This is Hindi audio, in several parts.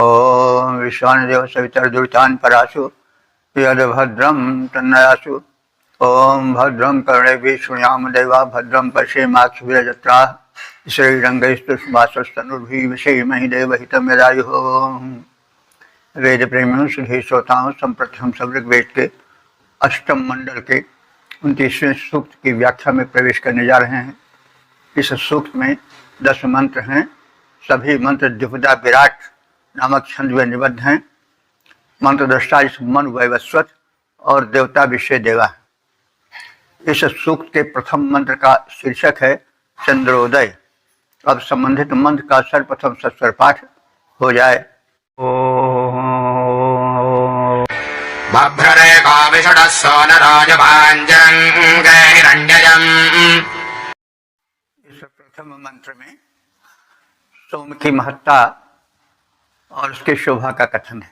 ओम विश्वानदेव सवितर्दुरितान् परासु यद्भद्रं तन्नयासु। ओम भद्रं कर्णेभिः शृणुयाम देवा भद्रं पश्येमाक्षभिर्यजत्राः श्रीरङ्गैस्तुष्टुवासस्तनुर्भिः विषेमहि देवहितं यदायुः। वेद प्रेमियों सुधी श्रोताओं, संप्रथम सब ऋग्वेद के अष्टम मंडल के 29वें सूक्त की व्याख्या में प्रवेश करने जा रहे हैं। इस सूक्त में 10 मंत्र हैं। सभी मंत्र द्विपदा विराट नामक छंद में निबद्ध हैं। मंत्र दृष्टा इस मन वैवस्वत और देवता विषय देवा है। इस सूक्त के प्रथम मंत्र का शीर्षक है चंद्रोदय। अब संबंधित मंत्र का सर्वप्रथम सस्वर पाठ हो जाए। इस प्रथम मंत्र में सोम की महत्ता और उसकी शोभा का कथन है,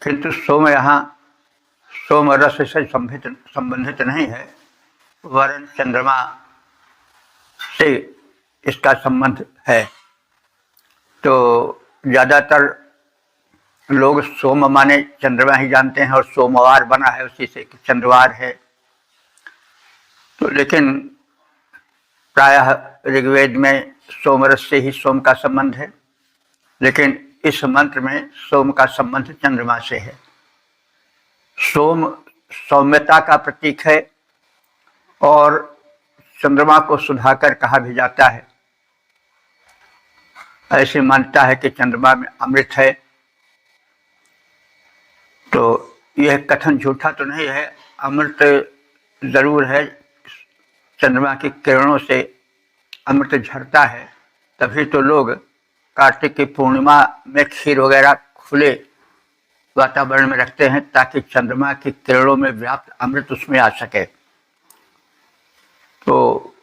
किंतु सोम यहाँ सोम रस से संबंधित नहीं है, वरन चंद्रमा से इसका संबंध है। तो ज़्यादातर लोग सोम माने चंद्रमा ही जानते हैं और सोमवार बना है उसी से कि चंद्रवार है। तो लेकिन प्रायः ऋग्वेद में सोमरस से ही सोम का संबंध है, लेकिन इस मंत्र में सोम का संबंध चंद्रमा से है। सोम सौम्यता का प्रतीक है और चंद्रमा को सुधाकर कहा भी जाता है। ऐसी मान्यता है कि चंद्रमा में अमृत है। तो यह कथन झूठा तो नहीं है, अमृत जरूर है। चंद्रमा की किरणों से अमृत झरता है, तभी तो लोग कार्तिक की पूर्णिमा में खीर वगैरह खुले वातावरण में रखते हैं ताकि चंद्रमा की किरणों में व्याप्त अमृत उसमें आ सके। तो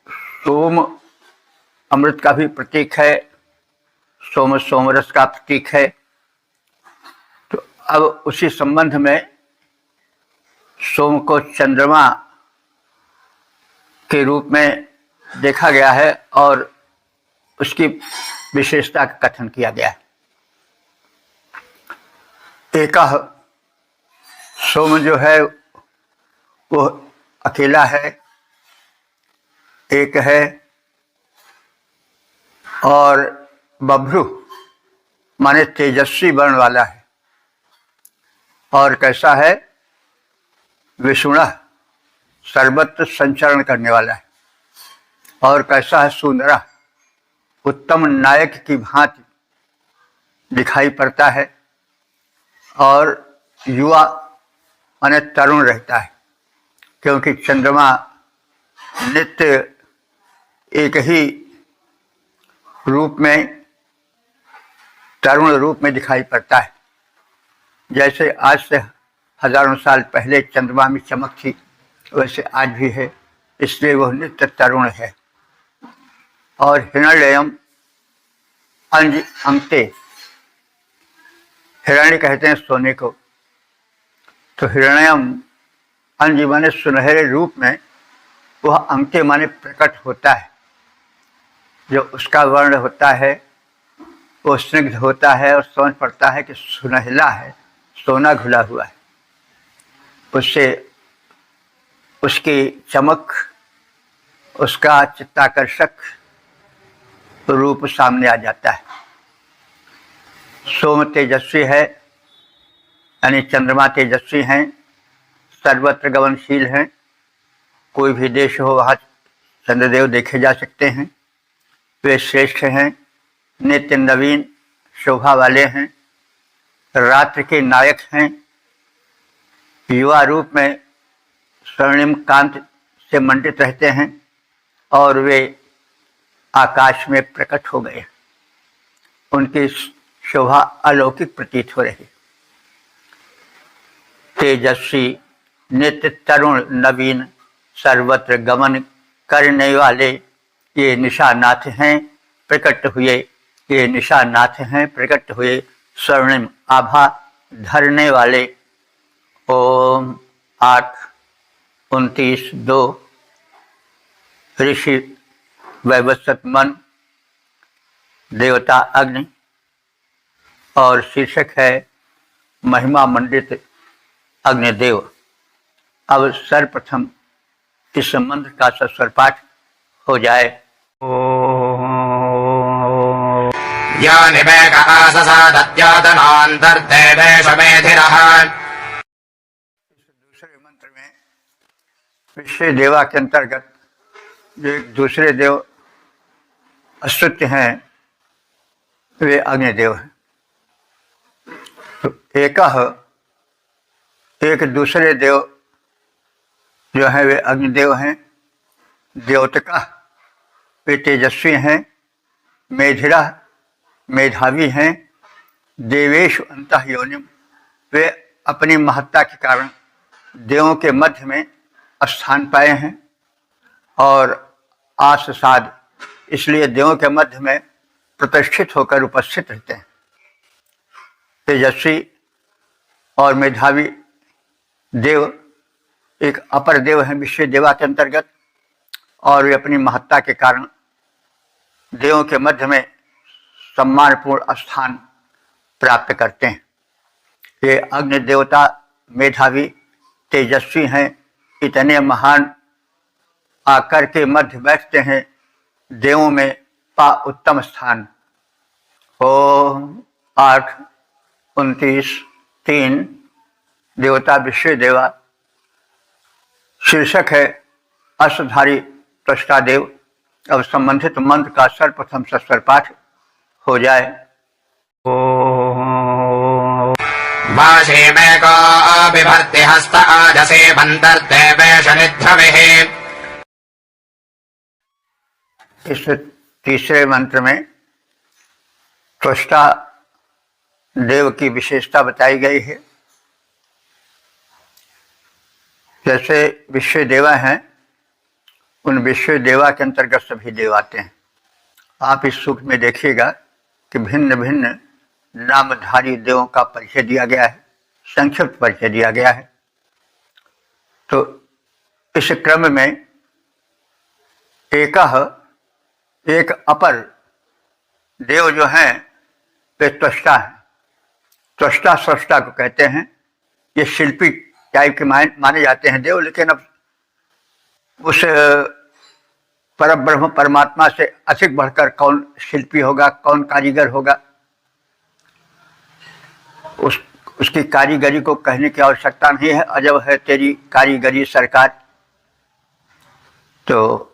सोम अमृत का भी प्रतीक है, सोम सोमरस का प्रतीक है। तो अब उसी संबंध में सोम को चंद्रमा के रूप में देखा गया है और उसकी विशेषता का कथन किया गया है। एकः सोम जो है वो अकेला है, एक है। और बभ्रु माने तेजस्वी वर्ण वाला है। और कैसा है? विष्णुः सर्वत्र संचरण करने वाला है। और कैसा है? सुंदरा उत्तम नायक की भांति दिखाई पड़ता है। और युवा माने तरुण रहता है, क्योंकि चंद्रमा नित्य एक ही रूप में, तरुण रूप में दिखाई पड़ता है। जैसे आज से हजारों साल पहले चंद्रमा में चमक थी, वैसे आज भी है, इसलिए वह नित्य तरुण है। और हिरण्यम अंज अंते, हिरण्य कहते हैं सोने को। तो हिरण्यम अंज माने सुनहरे रूप में, वह अंके माने प्रकट होता है। जो उसका वर्ण होता है वो स्निग्ध होता है और समझ पड़ता है कि सुनहला है, सोना घुला हुआ है। उससे उसकी चमक, उसका चित्ताकर्षक रूप सामने आ जाता है। सोम तेजस्वी है, यानी चंद्रमा तेजस्वी हैं, सर्वत्र गमनशील हैं। कोई भी देश हो वहाँ चंद्रदेव देखे जा सकते हैं। वे श्रेष्ठ हैं, नित्य नवीन शोभा वाले हैं, रात्रि के नायक हैं। युवा रूप में स्वर्णिम कांत से मंडित रहते हैं और वे आकाश में प्रकट हो गए। उनकी शोभा अलौकिक प्रतीत हो रही। तेजस्वी नित्य तरुण नवीन सर्वत्र गमन करने वाले ये निशानाथ हैं प्रकट हुए, ये निशानाथ हैं प्रकट हुए, स्वर्णिम आभा धरने वाले। ओम 8-29-2 ऋषि वैवस्वत मन, देवता अग्नि, और शीर्षक है महिमा मंडित अग्निदेव। अब सर्वप्रथम इस मंत्र का सस्वर पाठ हो जाए। दूसरे मंत्र में विश्व देवा के अंतर्गत जो एक दूसरे देव अस्तुत्य हैं वे अग्निदेव हैं। तो एक दूसरे देव जो है वे अग्निदेव हैं। द्योतका वे तेजस्वी हैं, मेधिरा मेधावी हैं, देवेशु अंतः योनिम वे अपनी महत्ता के कारण देवों के मध्य में स्थान पाए हैं और आससाद इसलिए देवों के मध्य में प्रतिष्ठित होकर उपस्थित रहते हैं। तेजस्वी और मेधावी देव एक अपर देव हैं विश्व देवा के अंतर्गत और वे अपनी महत्ता के कारण देवों के मध्य में सम्मानपूर्ण स्थान प्राप्त करते हैं। ये अग्नि देवता मेधावी तेजस्वी हैं, इतने महान आकर के मध्य बैठते हैं, देवों में पा उत्तम स्थान। ओम 8:29 देवता विश्व देवा। शीर्षक है अष्टधारी त्वष्टा देव। अब संबंधित मंत्र का सर्वप्रथम सस्वर पाठ हो जाए। वाशी में को बिभर्ति हस्त आजसे बंदरते वैशनिध्रविः। इस तीसरे मंत्र में त्वष्टा देव की विशेषता बताई गई है। जैसे विश्व देवा हैं, उन विश्व देवा के अंतर्गत सभी देव आते हैं। आप इस सूक्त में देखिएगा कि भिन्न भिन्न नामधारी देवों का परिचय दिया गया है, संक्षिप्त परिचय दिया गया है। तो इस क्रम में एक अपर देव जो हैं वे त्वष्टा हैं। त्वष्टा स्रष्टा को कहते हैं। ये शिल्पी टाइप के माने जाते हैं देव, लेकिन अब उस परब्रह्म परमात्मा से अधिक बढ़कर कौन शिल्पी होगा, कौन कारीगर होगा, उसकी कारीगरी को कहने की आवश्यकता नहीं है। अजब है तेरी कारीगरी सरकार। तो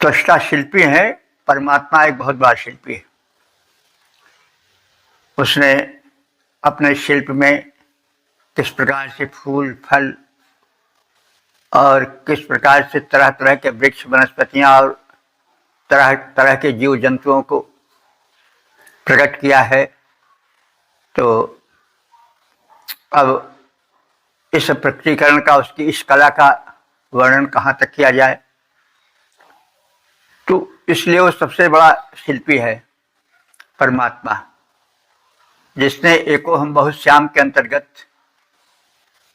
त्वष्टा शिल्पी है, परमात्मा एक बहुत बड़ा शिल्पी है। उसने अपने शिल्प में किस प्रकार से फूल फल और किस प्रकार से तरह तरह के वृक्ष वनस्पतियां और तरह तरह के जीव जंतुओं को प्रकट किया है। तो अब इस प्रकटीकरण का, उसकी इस कला का वर्णन कहाँ तक किया जाए। तो इसलिए वो सबसे बड़ा शिल्पी है परमात्मा, जिसने एको हम बहुत श्याम के अंतर्गत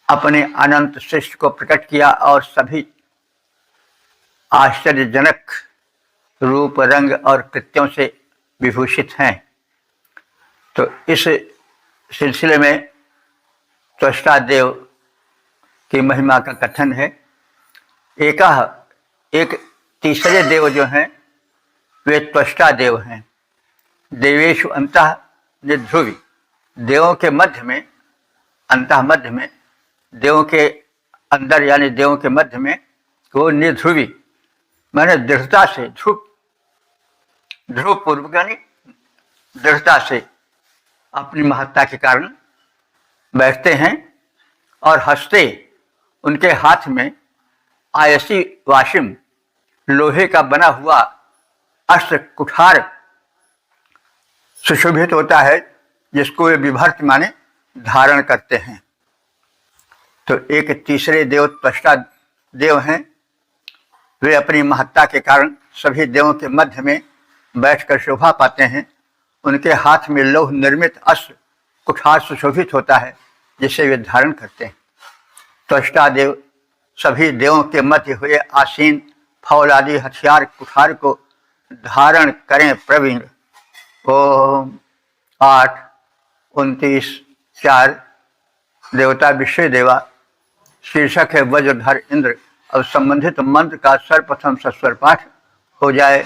अपने अनंत सृष्टि को प्रकट किया और सभी आश्चर्यजनक रूप रंग और कृत्यों से विभूषित हैं। तो इस सिलसिले में त्वष्टा देव की महिमा का कथन है। एक तीसरे देव जो हैं वे त्वष्टा देव हैं। देवेशु अंतः निध्रुवी देवों के मध्य में, अंतः मध्य में, देवों के अंदर यानी देवों के मध्य में वो निध्रुवी माने दृढ़ता से, ध्रुव पूर्वक यानी दृढ़ता से अपनी महत्ता के कारण बैठते हैं और हंसते। उनके हाथ में आयसी वाशिम लोहे का बना हुआ अस्त्र कुठार सुशोभित होता है, जिसको वे विभर्त माने धारण करते हैं। तो एक तीसरे देव त्वष्टा देव हैं। वे अपनी महत्ता के कारण सभी देवों के मध्य में बैठकर शोभा पाते हैं। उनके हाथ में लौह निर्मित अस्त्र कुठार सुशोभित होता है, जिसे वे धारण करते हैं। त्वष्टा देव सभी देवों के मध्य हुए आसीन फौल आदि हथियार कुठार को धारण करें प्रवीण। ओम 8, 29, 4 देवता विषय देवा शीर्षक है वज्रधर इंद्र। अब संबंधित मंत्र का सर्वप्रथम सस्वर पाठ हो जाए।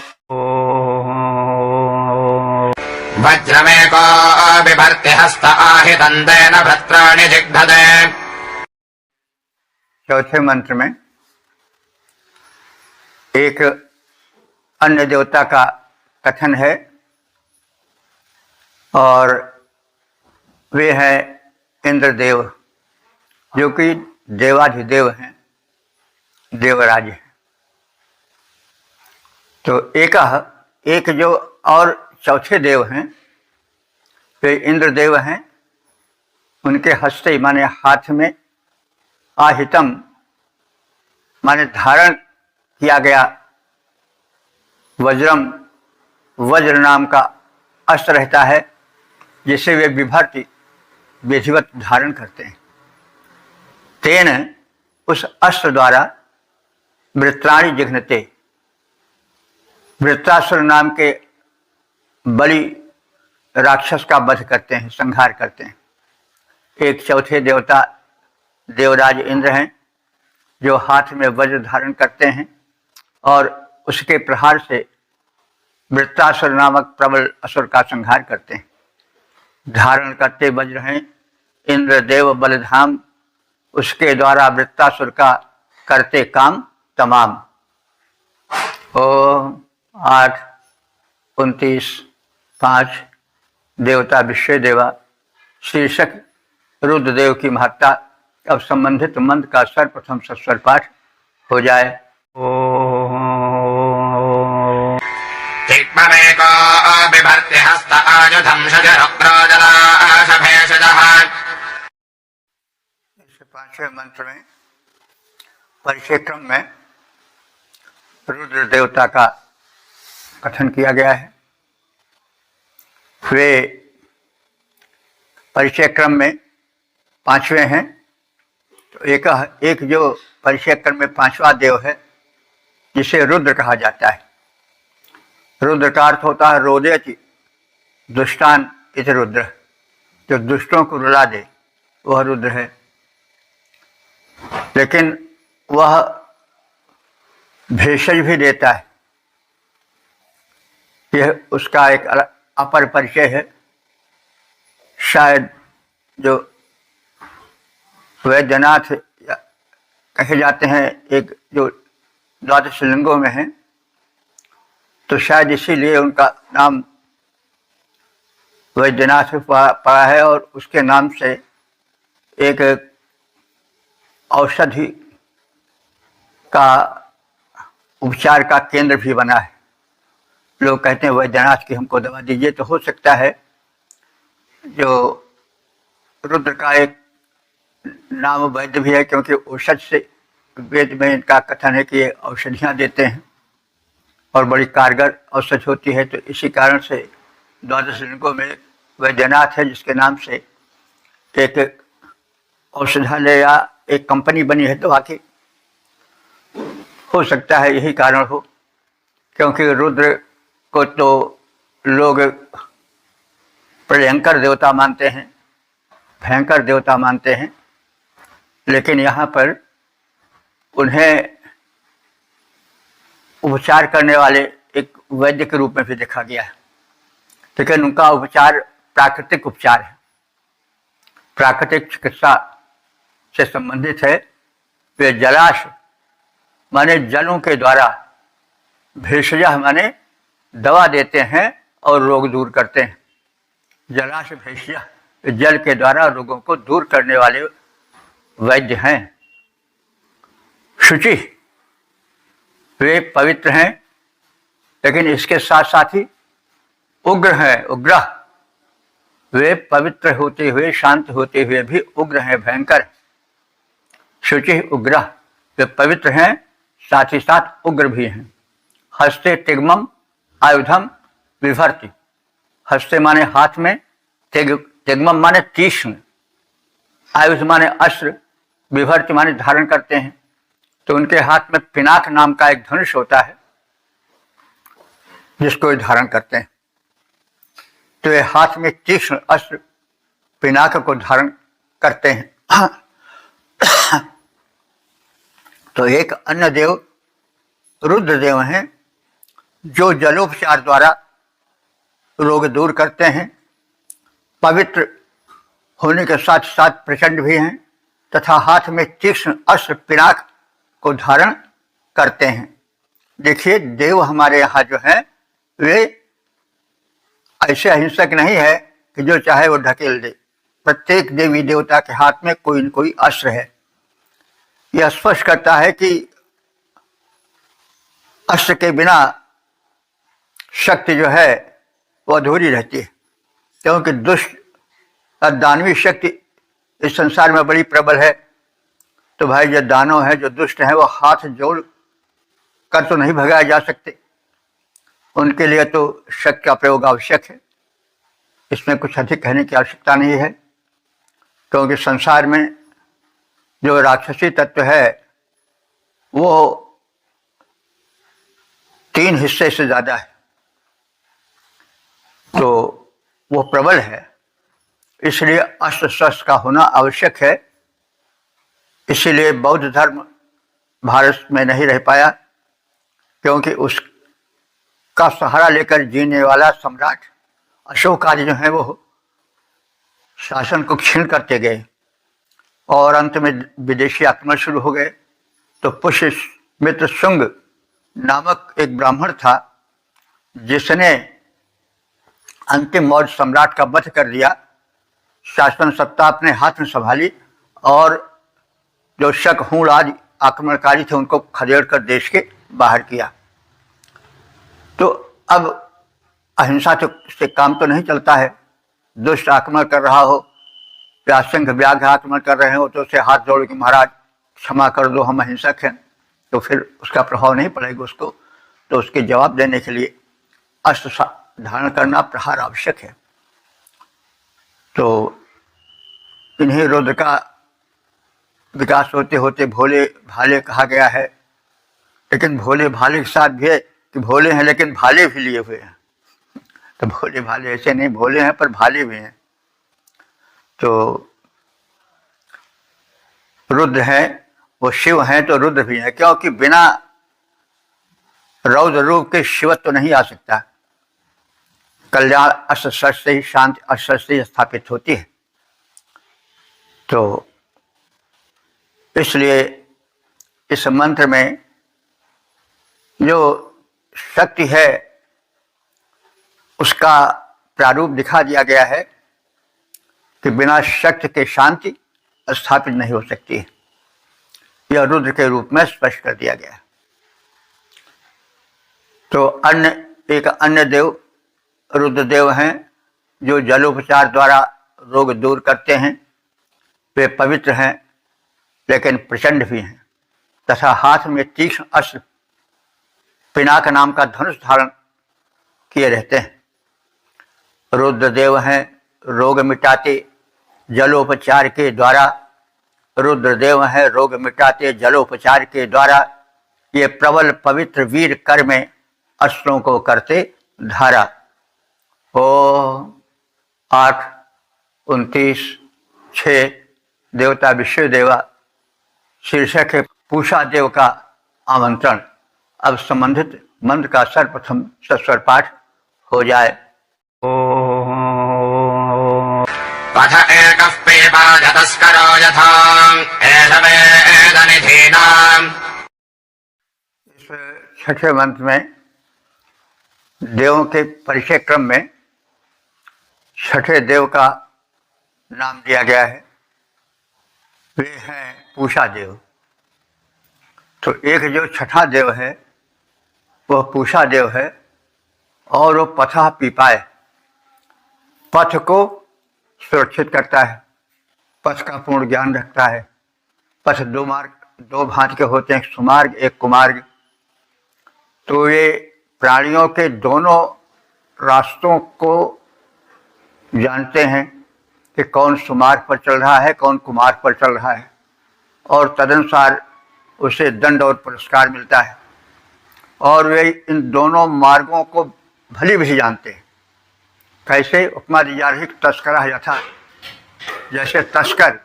वज्रमेको बिभर्ति हस्त आहितन्देन भद्राणि जिघ्नदे। चौथे मंत्र में एक अन्य देवता का कथन है और वे हैं इंद्रदेव, जो कि देवाधिदेव हैं, देवराज हैं। तो एक जो और चौथे देव हैं वे इंद्रदेव हैं। उनके हस्ते माने हाथ में आहितम माने धारण किया गया वज्रम, वज्र नाम का अस्त्र रहता है, जिसे वे विभर्ति विधिवत धारण करते हैं। तेन उस अस्त्र द्वारा वृत्राणि जिघ्नते, वृत्रासुर नाम के बलि राक्षस का वध करते हैं, संहार करते हैं। एक चौथे देवता देवराज इंद्र हैं, जो हाथ में वज्र धारण करते हैं और उसके प्रहार से वृत्रासुर नामक प्रबल असुर का संहार करते हैं। धारण करते वज्र हैं इंद्रदेव बलधाम, उसके द्वारा वृत्रासुर का करते काम तमाम। 8, 29, 5 देवता विषय देवा शीर्षक रुद्रदेव की महत्ता। अब संबंधित मंत्र का सर्वप्रथम सस्वर पाठ हो जाए। चिक्ममेको बिभर्ति हस्त आयुधं शजरुग्रोजलाशभेषजः। इस पांचवें मंत्र में परिचय क्रम में रुद्र देवता का कथन किया गया है। वे परिचय क्रम में पांचवें हैं। तो एक जो परिचय क्रम में पांचवा देव है, जिसे रुद्र कहा जाता है। रुद्र का अर्थ होता है रोदेति दुष्टान इति रुद्र, जो दुष्टों को रुला दे वह रुद्र है। लेकिन वह भेषज भी देता है, यह उसका एक अपर परिचय है। शायद जो वैद्यनाथ कहे जाते हैं, एक जो द्वादश लिंगों में हैं, तो शायद इसीलिए उनका नाम वैद्यनाथ पड़ा है और उसके नाम से एक औषधि का उपचार का केंद्र भी बना है। लोग कहते हैं वैद्यनाथ की हमको दवा दीजिए। तो हो सकता है जो रुद्र का एक नाम वैद्य भी है, क्योंकि औषध से वेद में इनका कथन है कि ये औषधियाँ देते हैं और बड़ी कारगर औषध होती है। तो इसी कारण से द्वादश लिंगों में वैद्यनाथ है, जिसके नाम से एक औषधालय या एक कंपनी बनी है दवा की। हो सकता है यही कारण हो, क्योंकि रुद्र को तो लोग प्रलयंकर देवता मानते हैं, भयंकर देवता मानते हैं, लेकिन यहाँ पर उन्हें उपचार करने वाले एक वैद्य के रूप में भी देखा गया है। लेकिन उनका उपचार प्राकृतिक उपचार है, प्राकृतिक चिकित्सा से संबंधित है। वे जलाश माने जलों के द्वारा, भेषज माने दवा देते हैं और रोग दूर करते हैं। जलाश भेषज जल के द्वारा रोगों को दूर करने वाले वैद्य हैं। शुचि वे पवित्र हैं, लेकिन इसके साथ साथ ही उग्र हैं, उग्र। वे पवित्र होते हुए, शांत होते हुए भी उग्र हैं, भयंकर। शुचि उग्र, वे पवित्र हैं, साथ ही साथ उग्र भी हैं। हस्ते तिग्मम आयुधम विभर्ति, हस्ते माने हाथ में, तिग्मम माने तीक्ष्ण, आयुध माने अस्त्र, विभर्ति माने धारण करते हैं। तो उनके हाथ में पिनाक नाम का एक धनुष होता है, जिसको धारण करते हैं। तो वे हाथ में तीक्ष्ण अस्त्र पिनाक को धारण करते हैं। तो एक अन्य देव रुद्रदेव हैं जो जलोपचार द्वारा रोग दूर करते हैं, पवित्र होने के साथ साथ प्रचंड भी हैं तथा हाथ में तीक्ष्ण अस्त्र पिनाक को धारण करते हैं। देखिए, देव हमारे यहाँ जो है वे ऐसे अहिंसक नहीं है कि जो चाहे वो ढकेल दे। प्रत्येक देवी देवता के हाथ में कोई न कोई अस्त्र है। यह स्पष्ट करता है कि अस्त्र के बिना शक्ति जो है वो अधूरी रहती है, क्योंकि दुष्ट और दानवी शक्ति इस संसार में बड़ी प्रबल है। तो भाई, जो दानव है, जो दुष्ट है, वो हाथ जोड़ कर तो नहीं भगाए जा सकते। उनके लिए तो शक्ति का प्रयोग आवश्यक है। इसमें कुछ अधिक कहने की आवश्यकता नहीं है, क्योंकि संसार में जो राक्षसी तत्व है वो 3 हिस्से से ज्यादा है, तो वो प्रबल है। इसलिए अस्त्र शस्त्र का होना आवश्यक है। इसीलिए बौद्ध धर्म भारत में नहीं रह पाया, क्योंकि उसका सहारा लेकर जीने वाला सम्राट अशोक आदि जो है वो शासन को क्षीण करते गए और अंत में विदेशी आक्रमण शुरू हो गए। तो पुष्यमित्र शुंग नामक एक ब्राह्मण था जिसने अंतिम मौर्य सम्राट का वध कर दिया, शासन सत्ता अपने हाथ में संभाली और जो शक हूण आदि आक्रमणकारी थे उनको खदेड़ कर देश के बाहर किया। तो अब अहिंसा से काम तो नहीं चलता है। दुष्ट आक्रमण कर रहा हो या संघ व्याघ्र आक्रमण कर रहे हो तो उसे हाथ जोड़ के महाराज क्षमा कर दो, हम अहिंसक हैं, तो फिर उसका प्रभाव नहीं पड़ेगा उसको। तो उसके जवाब देने के लिए अस्त्र धारण करना, प्रहार आवश्यक है। तो इन्हीं रुद्र का विकास होते होते भोले भाले कहा गया है। लेकिन भोले भाले के साथ भी है कि भोले हैं लेकिन भाले भी लिए हुए हैं। तो भोले भाले ऐसे नहीं, भोले हैं पर भाले भी हैं। तो रुद्र हैं, वो शिव हैं तो रुद्र भी हैं, क्योंकि बिना रौद्र रूप के शिवत्व तो नहीं आ सकता। कल्याण अस्त्र शस्त्र से ही, शांति अस्त्र से ही स्थापित होती है। तो इसलिए इस मंत्र में जो शक्ति है उसका प्रारूप दिखा दिया गया है कि बिना शक्ति के शांति स्थापित नहीं हो सकती है। यह रुद्र के रूप में स्पष्ट कर दिया गया है। तो एक अन्य देव रुद्रदेव हैं जो जलोपचार द्वारा रोग दूर करते हैं। वे पवित्र हैं लेकिन प्रचंड भी हैं तथा हाथ में तीक्ष्ण अस्त्र पिनाक नाम का धनुष धारण किए रहते हैं। रुद्रदेव हैं रोग मिटाते जलोपचार के द्वारा। रुद्रदेव हैं रोग मिटाते जलोपचार के द्वारा। ये प्रबल पवित्र वीर कर में अस्त्रों को करते धारा। ओ 8:29:6 देवता विश्वदेवा शीर्षक है पूषा देव का आमंत्रण। अब संबंधित मंत्र का सर्वप्रथम सस्वर पाठ हो जाए। पथ एकः पेपाजतस्करो यथा एषवेदनिधीनाम्। इस छठे मंत्र में देवों के परिचय क्रम में छठे देव का नाम दिया गया है। वे हैं पूषा देव। तो एक जो छठा देव है वह पूषा देव है और वो पथा पीपाए, पथ को सुरक्षित करता है, पथ का पूर्ण ज्ञान रखता है। पथ दो भांति के होते हैं, एक सुमार्ग एक कुमार्ग। तो ये प्राणियों के दोनों रास्तों को जानते हैं कि कौन सुमार्ग पर चल रहा है, कौन कुमार्ग पर चल रहा है, और तदनुसार उसे दंड और पुरस्कार मिलता है। और वे इन दोनों मार्गों को भली भी जानते हैं। कैसे उपमा दी जा रही तस्करा यथा, जैसे तस्कर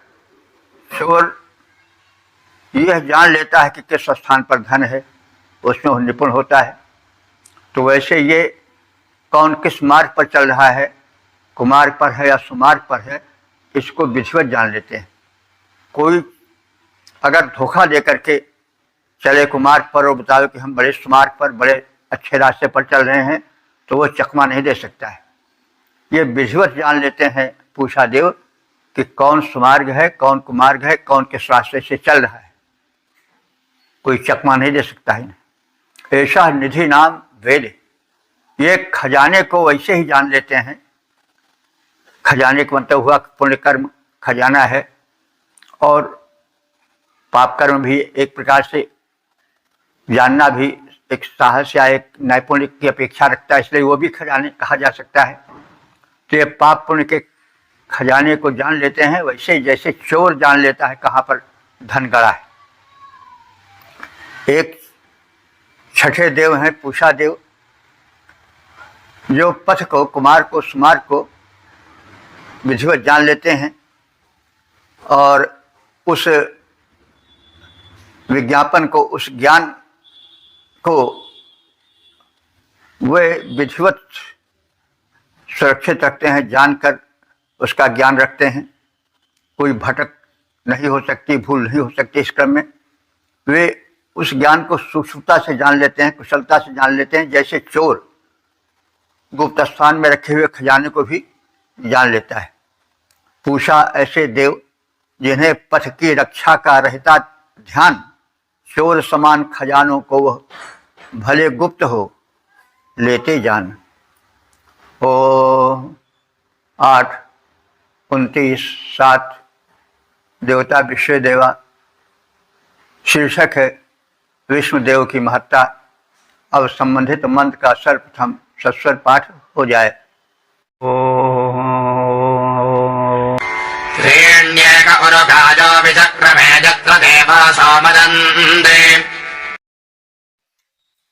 चोर यह जान लेता है कि किस स्थान पर धन है, उसमें वो निपुण होता है, तो वैसे ये कौन किस मार्ग पर चल रहा है, कुमार्ग पर है या सुमार्ग पर है, इसको विधिवत जान लेते हैं। कोई अगर धोखा दे करके चले कुमार्ग पर और बताओ कि हम बड़े सुमार्ग पर, बड़े अच्छे रास्ते पर चल रहे हैं, तो वो चकमा नहीं दे सकता है। ये विधिवत जान लेते हैं पूषा देव कि कौन सुमार्ग है, कौन कुमार्ग है, कौन किस रास्ते से चल रहा है, कोई चकमा नहीं दे सकता है। ऐसा निधि नाम वेद, ये खजाने को वैसे ही जान लेते हैं। खजाने का मतलब हुआ पुण्य कर्म खजाना है, और पाप कर्म भी एक प्रकार से जानना भी एक साहस या एक नैपुण्य की अपेक्षा रखता है, इसलिए वो भी खजाने कहा जा सकता है। तो ये पाप पुण्य के खजाने को जान लेते हैं, वैसे जैसे चोर जान लेता है कहाँ पर धन गड़ा है। एक छठे देव हैं पूषा देव, जो पथ को, कुमार को, सुमार्ग को विधिवत जान लेते हैं और उस विज्ञापन को, उस ज्ञान को वे विधिवत सुरक्षित रखते हैं, जानकर उसका ज्ञान रखते हैं। कोई भटक नहीं हो सकती, भूल नहीं हो सकती इस क्रम में। वे उस ज्ञान को सूक्ष्मता से जान लेते हैं, कुशलता से जान लेते हैं, जैसे चोर गुप्त स्थान में रखे हुए खजाने को भी जान लेता है। पूषा ऐसे देव जिन्हें पथ की रक्षा का रहता ध्यान, चोर समान खजानों को वह भले गुप्त हो लेते जान। ओ 8, 29, 7 देवता विश्वदेवा शीर्षक है विष्णुदेव की महत्ता। अब संबंधित मंत्र का सर्वप्रथम सस्वर पाठ हो जाए। त्रीण्येक उरुगाजो विचक्रमे यत्र देवासो मदन्ते।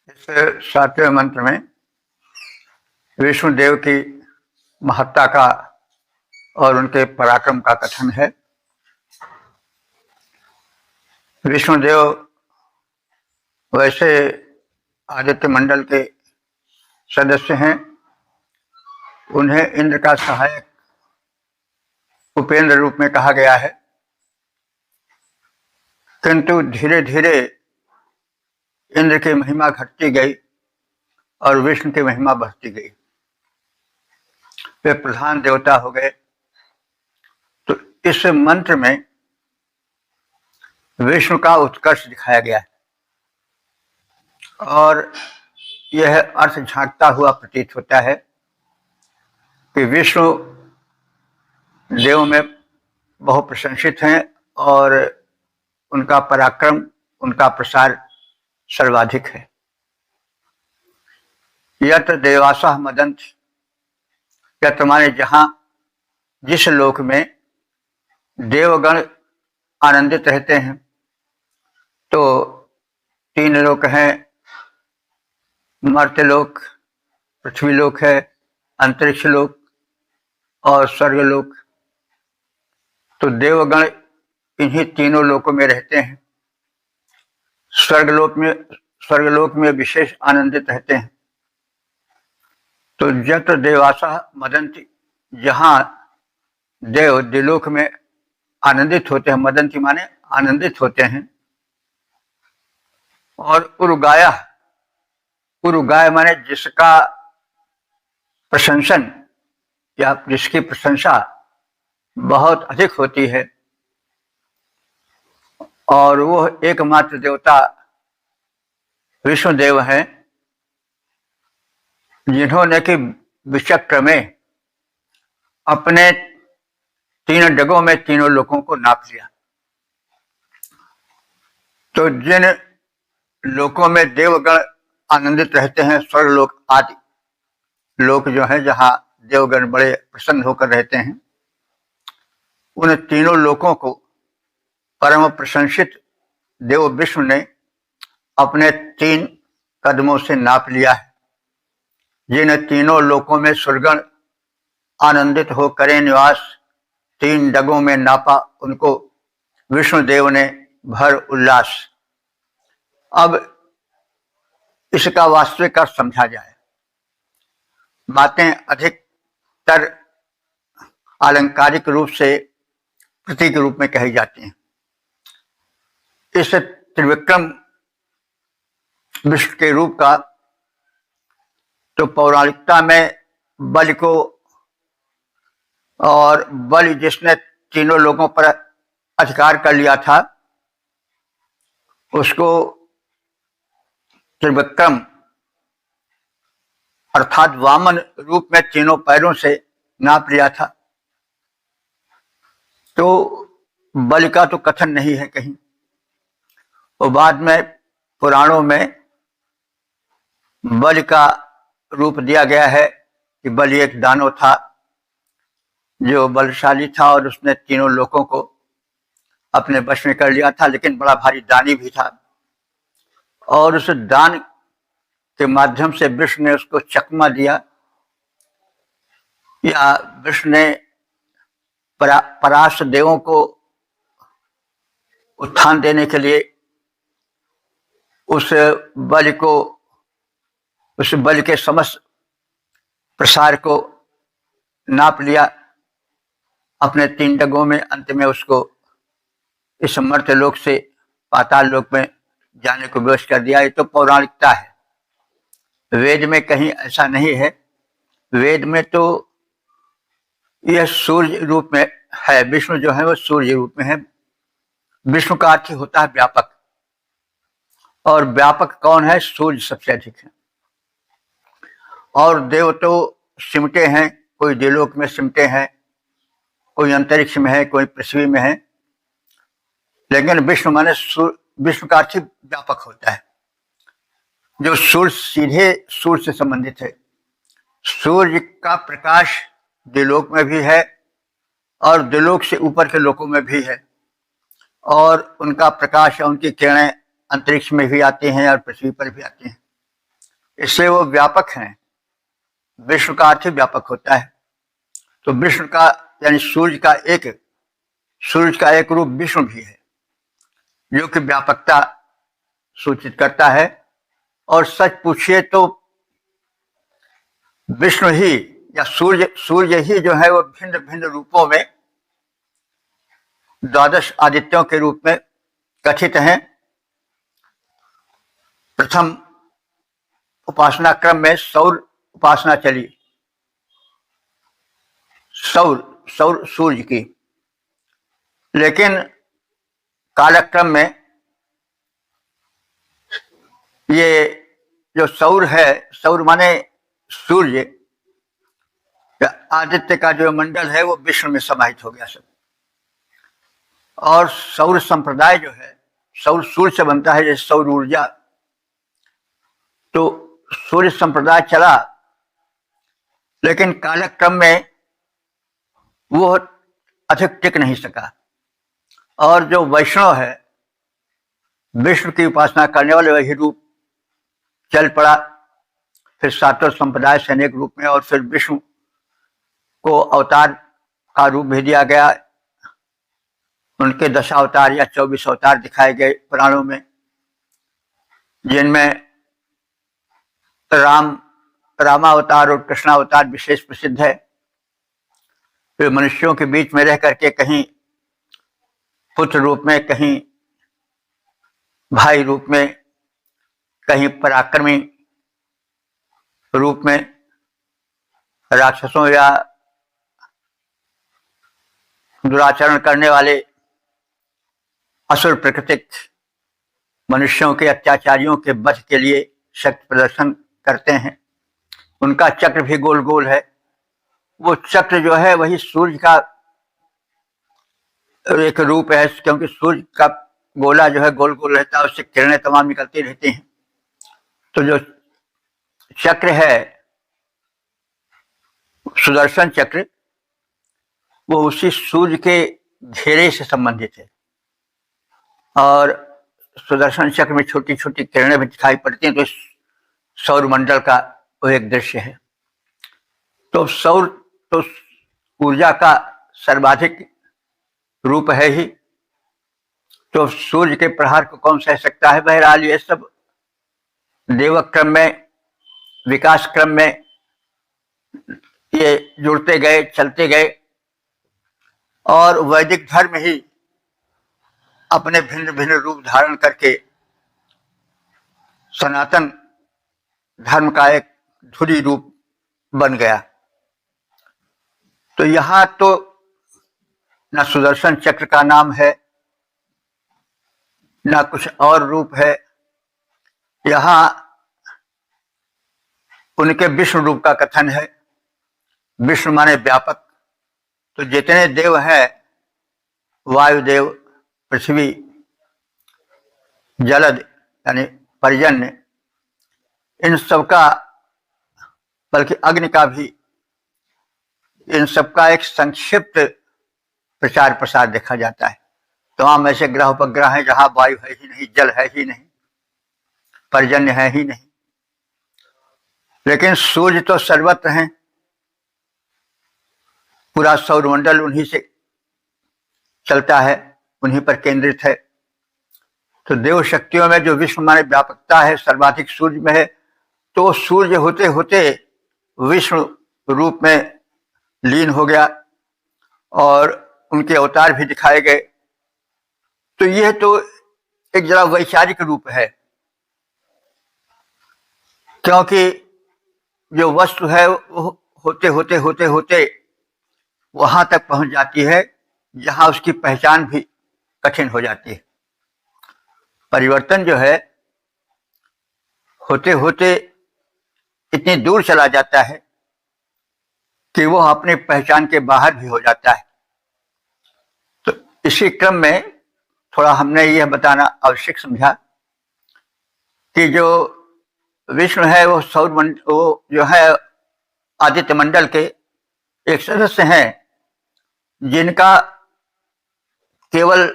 इस 7वें मंत्र में विष्णुदेव की महत्ता का और उनके पराक्रम का कथन है। विष्णुदेव वैसे आदित्य मंडल के सदस्य हैं, उन्हें इंद्र का सहायक उपेंद्र रूप में कहा गया है, किंतु धीरे धीरे इंद्र की महिमा घटती गई और विष्णु की महिमा बढ़ती गई, वे प्रधान देवता हो गए। तो इस मंत्र में विष्णु का उत्कर्ष दिखाया गया है और यह अर्थ झांकता हुआ प्रतीत होता है कि विष्णु देव में बहु प्रशंसित हैं और उनका पराक्रम, उनका प्रसार सर्वाधिक है। यत्र देवासः मदन्ति, यत्र माने जहाँ, जिस लोक में देवगण आनंदित रहते हैं, तो 3 लोक हैं, मर्त्यलोक, पृथ्वीलोक है, अंतरिक्ष लोक और स्वर्गलोक। तो देवगण इन्हीं तीनों लोकों में रहते हैं। स्वर्गलोक में विशेष आनंदित रहते हैं। तो यत्र देवासः मदन्ति, जहाँ देव दिलोक में आनंदित होते हैं, मदन्ति माने आनंदित होते हैं। और उरुगाया, उरुगाय माने जिसका प्रशंसन या जिसकी प्रशंसा बहुत अधिक होती है, और वो एकमात्र देवता विष्णुदेव हैं, जिन्होंने कि विचक्र में अपने 3 डगों में तीनों लोगों को नाप लिया। तो जिन लोकों में देवगण आनंदित रहते हैं, स्वर्गलोक आदि लोक जो है जहाँ देवगण बड़े प्रसन्न होकर रहते हैं, उन तीनों लोकों को परम प्रशंसित देव विष्णु ने अपने 3 कदमों से नाप लिया है। जिन तीनों लोकों में सुरगण आनंदित हो करे निवास, 3 डगों में नापा उनको विष्णुदेव ने भर उल्लास। अब इसका वास्तविक अर्थ समझा जाए। बातें अधिकतर आलंकारिक रूप से प्रतीक रूप में कही जाती हैं। इस त्रिविक्रम विष्णु के रूप का तो पौराणिकता में बलि को, और बलि जिसने तीनों लोगों पर अधिकार कर लिया था, उसको त्रिविक्रम अर्थात वामन रूप में तीनों पैरों से नाप लिया था। तो बलि का तो कथन नहीं है कहीं। और बाद में पुराणों में बलि का रूप दिया गया है कि बलि एक दानव था जो बलशाली था और उसने तीनों लोगों को अपने वश में कर लिया था, लेकिन बड़ा भारी दानी भी था। और उस दान के माध्यम से विष्णु ने उसको चकमा दिया, या विष्णु ने पराशर देवों को उत्थान देने के लिए उस बलि के समस्त प्रसार को नाप लिया अपने 3 डगों में। अंत में उसको इस मर्त्य लोक से पाताल लोक में जाने को विवश कर दिया। ये तो पौराणिकता है, वेद में कहीं ऐसा नहीं है। वेद में तो यह सूर्य रूप में है, विष्णु जो है वो सूर्य रूप में है। विष्णु का अर्थ होता है व्यापक, और व्यापक कौन है? सूर्य सबसे अधिक है। और देव तो सिमटे हैं, कोई देवलोक में सिमटे हैं, कोई अंतरिक्ष में है, कोई पृथ्वी में है, लेकिन विष्णु माने विष्णु का अर्थ व्यापक होता है। जो सूर्य सीधे सूर्य से संबंधित है। सूर्य का प्रकाश देवलोक में भी है और देवलोक से ऊपर के लोकों में भी है, और उनका प्रकाश और उनकी किरणें अंतरिक्ष में भी आती हैं और पृथ्वी पर भी आती हैं। इसलिए वो व्यापक हैं। विष्णु का अर्थ व्यापक होता है। तो विष्णु का यानी सूर्य का एक रूप विष्णु भी है, जो कि व्यापकता सूचित करता है। और सच पूछिए तो विष्णु ही या सूर्य ही जो है वो भिन्न भिन्न रूपों में 12 आदित्यों के रूप में कथित हैं। प्रथम उपासना क्रम में सौर उपासना चली, सौर सूर्य की, लेकिन कालक्रम में ये जो सौर है, सौर माने सूर्य, आदित्य का जो मंडल है वो विष्णु में समाहित हो गया सब। और सौर संप्रदाय जो है, सौर सूर्य से बनता है, जैसे सौर ऊर्जा। तो सूर्य संप्रदाय चला, लेकिन कालक्रम में वो अधिक टिक नहीं सका। और जो वैष्णव है, विष्णु की उपासना करने वाले, वही रूप चल पड़ा। फिर सातों संप्रदाय से अनेक रूप में, और फिर विष्णु को अवतार का रूप भी दिया गया। उनके 10 अवतार या 24 अवतार दिखाए गए पुराणों में, जिनमें रामावतार और कृष्णावतार विशेष प्रसिद्ध है। वे मनुष्यों के बीच में रह करके कहीं पुत्र रूप में, कहीं भाई रूप में, कहीं पराक्रमी रूप में राक्षसों या दुराचरण करने वाले असुर प्रकृतिक मनुष्यों के, अत्याचारियों के वध के लिए शक्ति प्रदर्शन करते हैं। उनका चक्र भी गोल गोल है। वो चक्र जो है वही सूर्य का एक रूप है, क्योंकि सूर्य का गोला जो है गोल गोल रहता है, उससे किरणें तमाम निकलती रहती हैं। तो जो चक्र है सुदर्शन चक्र, वो उसी सूर्य के घेरे से संबंधित है। और सुदर्शन चक्र में छोटी छोटी किरणें भी दिखाई पड़ती हैं। तो सौर मंडल का वो एक दृश्य है। तो ऊर्जा का सर्वाधिक रूप है ही, तो सूर्य के प्रहार को कौन सह सकता है। बहरहाल ये सब देवक्रम में, विकास क्रम में ये जुड़ते गए, चलते गए, और वैदिक धर्म ही अपने भिन्न भिन्न रूप धारण करके सनातन धर्म का एक धुरी रूप बन गया। तो यहाँ तो न सुदर्शन चक्र का नाम है, न कुछ और रूप है। यहाँ उनके विष्णु रूप का कथन है। विष्णु माने व्यापक। तो जितने देव हैं, वायुदेव, पृथ्वी, जलद यानी पर्जन्य, इन सबका, बल्कि अग्नि का भी, इन सबका एक संक्षिप्त प्रचार प्रसार देखा जाता है। तमाम ऐसे ग्रह उपग्रह हैं जहां वायु है ही नहीं, जल है ही नहीं, पर्जन्य है ही नहीं, लेकिन सूर्य तो सर्वत्र हैं। पूरा सौरमंडल उन्हीं से चलता है, उन्हीं पर केंद्रित है। तो देव शक्तियों में जो विश्व माने व्यापकता है, सर्वाधिक सूर्य में है। तो सूर्य होते होते विष्णु रूप में लीन हो गया और उनके अवतार भी दिखाए गए। तो यह तो एक जरा वैचारिक रूप है, क्योंकि जो वस्तु है वो होते होते होते होते वहां तक पहुंच जाती है जहां उसकी पहचान भी कठिन हो जाती है। परिवर्तन जो है होते होते इतनी दूर चला जाता है कि वो अपने पहचान के बाहर भी हो जाता है। तो इसी क्रम में थोड़ा हमने यह बताना आवश्यक समझा कि जो विष्णु है वो वो जो है आदित्य मंडल के एक सदस्य हैं, जिनका केवल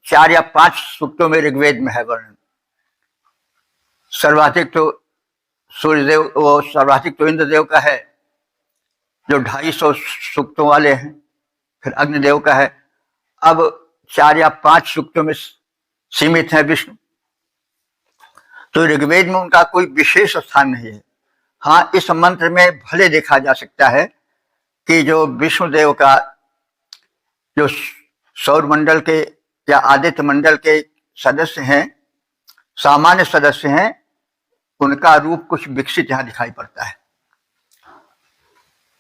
4 या 5 सूक्तों में ऋग्वेद में है वर्णन। सर्वाधिक तो सूर्यदेव, वो सर्वाधिक तो इंद्रदेव का है जो 250 सूक्तों वाले हैं, फिर अग्निदेव का है। अब 4 या 5 सूक्तों में सीमित है विष्णु। तो ऋग्वेद में उनका कोई विशेष स्थान नहीं है। हाँ, इस मंत्र में भले देखा जा सकता है कि जो विष्णुदेव का जो सौर मंडल के या आदित्य मंडल के सदस्य हैं, सामान्य सदस्य हैं, उनका रूप कुछ विकसित यहां दिखाई पड़ता है।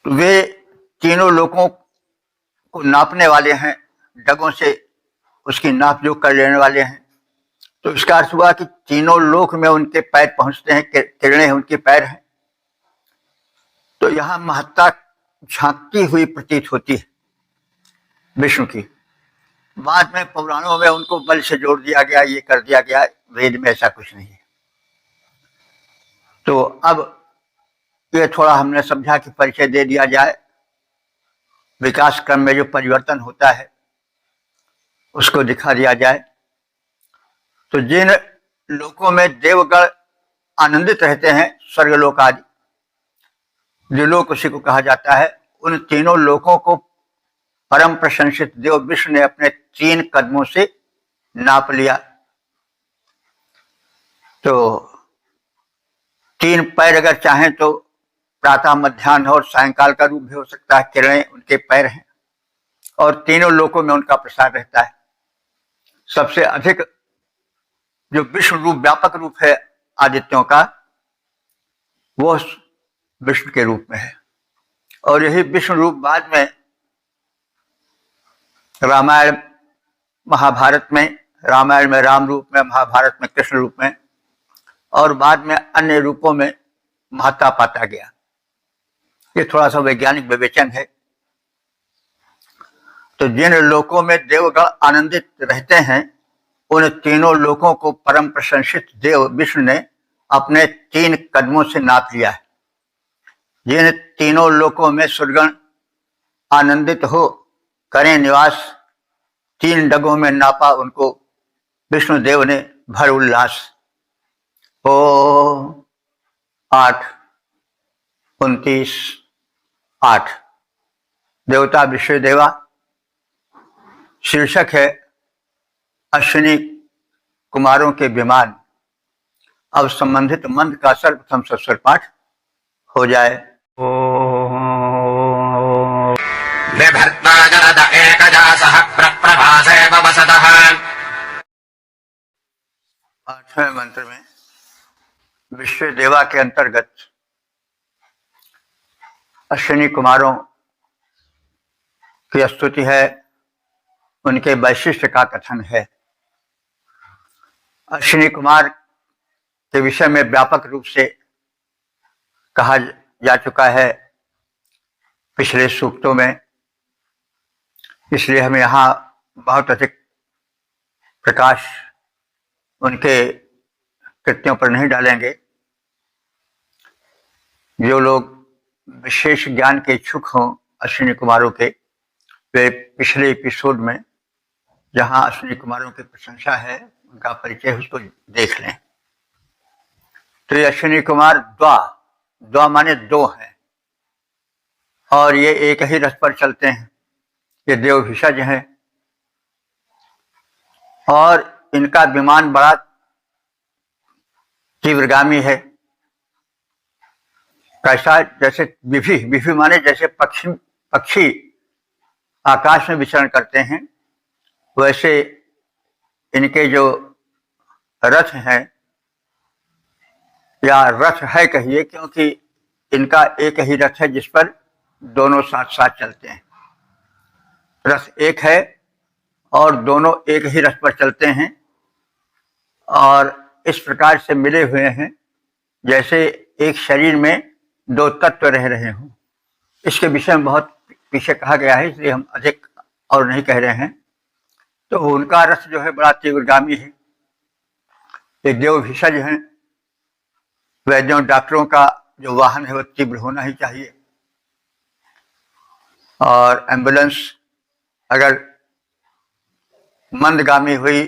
वे तीनों लोकों को नापने वाले हैं, डगों से उसकी नाप जोख कर लेने वाले हैं। तो इसका अर्थ हुआ कि तीनों लोक में उनके पैर पहुंचते हैं, किरणें उनके पैर हैं। तो यहां महत्ता झांकती हुई प्रतीत होती है विष्णु की। बाद में पुराणों में उनको बल से जोड़ दिया गया, ये कर दिया गया। वेद में ऐसा कुछ नहीं है। तो अब ये थोड़ा हमने समझा कि परिचय दे दिया जाए। विकास क्रम में जो परिवर्तन होता है उसको दिखा दिया जाए। तो जिन लोकों में देवगण आनंदित रहते हैं, स्वर्गलोक आदि जो लोक उसी को कहा जाता है, उन तीनों लोकों को परम प्रशंसित देव विष्णु ने अपने 3 कदमों से नाप लिया। तो 3 पैर अगर चाहें तो प्रातः, मध्याह्न और सायंकाल का रूप भी हो सकता है। किरणें उनके पैर हैं और तीनों लोकों में उनका प्रसार रहता है। सबसे अधिक जो विष्णु रूप, व्यापक रूप है आदित्यों का, वो विष्णु के रूप में है। और यही विष्णु रूप बाद में रामायण महाभारत में, रामायण में राम रूप में, महाभारत में कृष्ण रूप में, और बाद में अन्य रूपों में महत्ता पाता गया। ये थोड़ा सा वैज्ञानिक विवेचन है। तो जिन लोकों में देवगण आनंदित रहते हैं, उन तीनों लोकों को परम प्रशंसित देव विष्णु ने अपने 3 कदमों से नाप लिया है। जिन तीनों लोकों में सुरगण आनंदित हो करें निवास, 3 डगों में नापा उनको विष्णु देव ने भर उल्लास। ओ 8, 29, 8। देवता विश्वदेवा शीर्षक है अश्विनी कुमारों के विमान। अब संबंधित मंत्र का सर्वप्रथम सस्वर पाठ हो जाए। बिभर्त्वा जरद एकजासः प्रप्रभासे वसतः। 8वें मंत्र में विश्वदेवा के अंतर्गत अश्विनी कुमारों की स्तुति है, उनके वैशिष्ट्य का कथन है। अश्विनी कुमार के विषय में व्यापक रूप से कहा जा चुका है पिछले सूक्तों में, इसलिए हम यहाँ बहुत अधिक प्रकाश उनके कृत्यों पर नहीं डालेंगे। जो लोग विशेष ज्ञान के इच्छुक हों अश्विनी कुमारों के, वे पिछले एपिसोड में जहाँ अश्विनी कुमारों की प्रशंसा है उनका परिचय उसको देख लें। तो ये अश्विनी कुमार द्वा माने दो हैं और ये एक ही रथ पर चलते हैं। ये देव भिषज हैं और इनका विमान बड़ा तीव्रगामी है। कैसा? जैसे विभी माने जैसे पक्षी आकाश में विचरण करते हैं, वैसे इनके जो रथ हैं, या रथ है कहिए, क्योंकि इनका एक ही रथ है जिस पर दोनों साथ साथ चलते हैं। रथ एक है और दोनों एक ही रथ पर चलते हैं और इस प्रकार से मिले हुए हैं जैसे एक शरीर में दो तत्व रह रहे हों। इसके विषय में बहुत पीछे कहा गया है, इसलिए हम अधिक और नहीं कह रहे हैं। तो उनका रथ जो है बड़ा तीव्रगामी है। ये देव भिषज हैं। वैद्यों डॉक्टरों का जो वाहन है वो तीव्र होना ही चाहिए। और एम्बुलेंस अगर मंदगामी हुई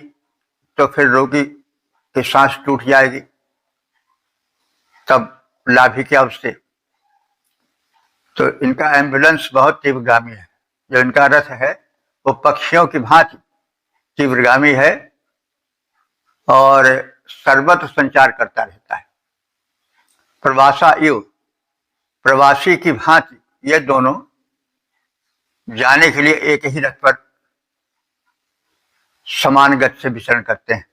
तो फिर रोगी की सांस टूट जाएगी, तब लाभ ही क्या उससे। तो इनका एम्बुलेंस बहुत तीव्रगामी है। जो इनका रथ है वो पक्षियों की भांति तीव्रगामी है और सर्वत्र संचार करता रहता है। प्रवासा इव, प्रवासी की भांति ये दोनों जाने के लिए एक ही रथ पर समान गति से विचरण करते हैं।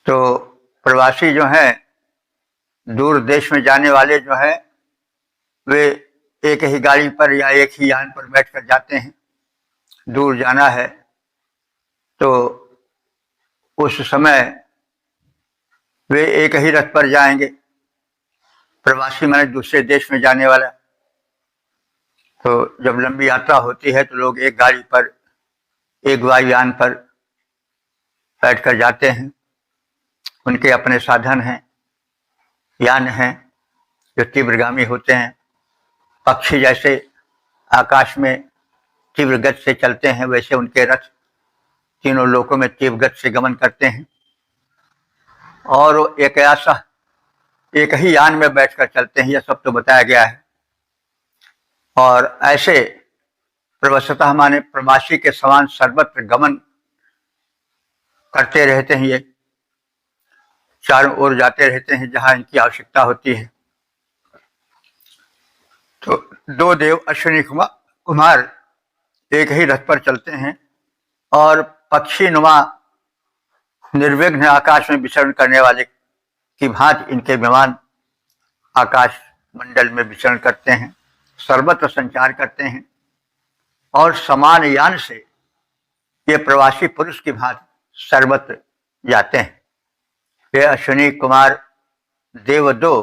तो प्रवासी जो हैं, दूर देश में जाने वाले जो हैं, वे एक ही गाड़ी पर या एक ही यान पर बैठकर जाते हैं। दूर जाना है तो उस समय वे एक ही रथ पर जाएंगे। प्रवासी माने दूसरे देश में जाने वाला। तो जब लंबी यात्रा होती है तो लोग एक गाड़ी पर, एक वायुयान पर बैठकर जाते हैं। उनके अपने साधन हैं, यान हैं जो तीव्रगामी होते हैं। पक्षी जैसे आकाश में तीव्र गति से चलते हैं, वैसे उनके रथ तीनों लोकों में तीव्र गति से गमन करते हैं। और वो एक ही यान में बैठकर चलते हैं, यह सब तो बताया गया है। और ऐसे प्रवसतः माने प्रवासी के समान सर्वत्र गमन करते रहते हैं। ये चारों ओर जाते रहते हैं जहां इनकी आवश्यकता होती है। तो दो देव अश्विनी कुमार एक ही रथ पर चलते हैं और पक्षी नुमा निर्विघ्न आकाश में विचरण करने वाले की भांति इनके विमान आकाश मंडल में विचरण करते हैं, सर्वत्र संचार करते हैं और समान यान से ये प्रवासी पुरुष की भांति सर्वत्र जाते हैं। ये अश्विनी कुमार देव दो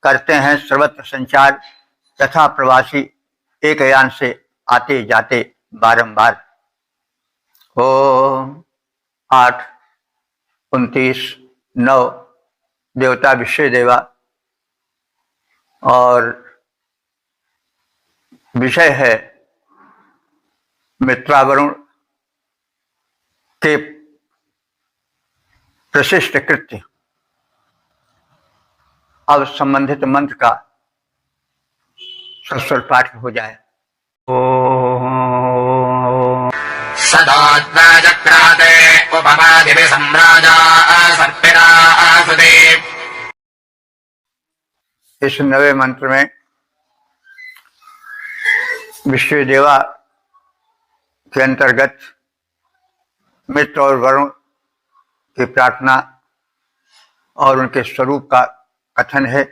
करते हैं सर्वत्र संचार तथा प्रवासी एक यान से आते जाते बारंबार। ओम 8-29 देवता विश्वदेवा और विषय है मित्रावरुण के प्रशिष्ट कृत्य। अब संबंधित मंत्र का सस्वर पाठ हो जाए। ततोऽद्वाचक्राते उपमादिभिः सम्राजा सर्पिणा सुदे। इस नवे मंत्र में विश्व देवा के अंतर्गत मित्र और वरुण की प्रार्थना और उनके स्वरूप का कथन है।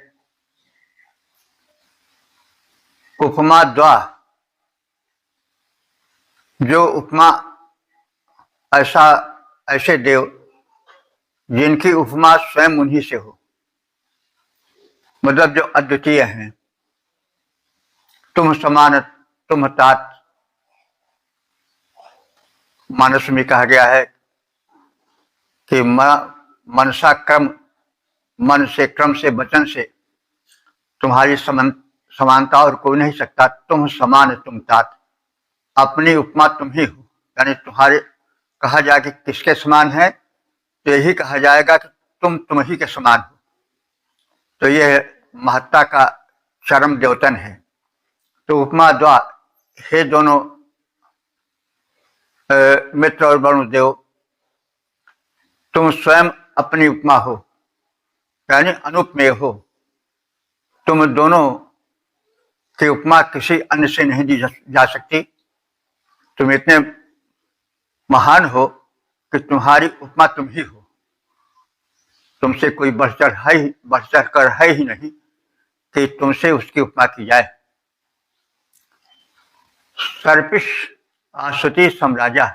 उपमा द्वा, जो उपमा ऐसे देव जिनकी उपमा स्वयं उन्हीं से हो, मतलब जो अद्वितीय हैं। तुम समान तुम तात, मानस में कहा गया है कि मनसा क्रम, मन से क्रम से वचन से तुम्हारी समानता और कोई नहीं सकता। तुम समान तुम तात, अपनी उपमा तुम ही हो। यानी तुम्हारे कहा जाए कि किसके समान है, तो यही कहा जाएगा कि तुम ही के समान हो। तो यह महत्ता का चरम द्योतन है। तो उपमा द्वा, हे दोनों मित्र और वरुण देव, तुम स्वयं अपनी उपमा हो, यानी अनुपमेय हो। तुम दोनों की उपमा किसी अन्य से नहीं दी जा सकती। तुम इतने महान हो कि तुम्हारी उपमा तुम ही हो। तुमसे कोई बढ़ चढ़ कर है ही नहीं कि तुमसे उसकी उपमा की जाए। सर्पिश आसुति सम्राजा,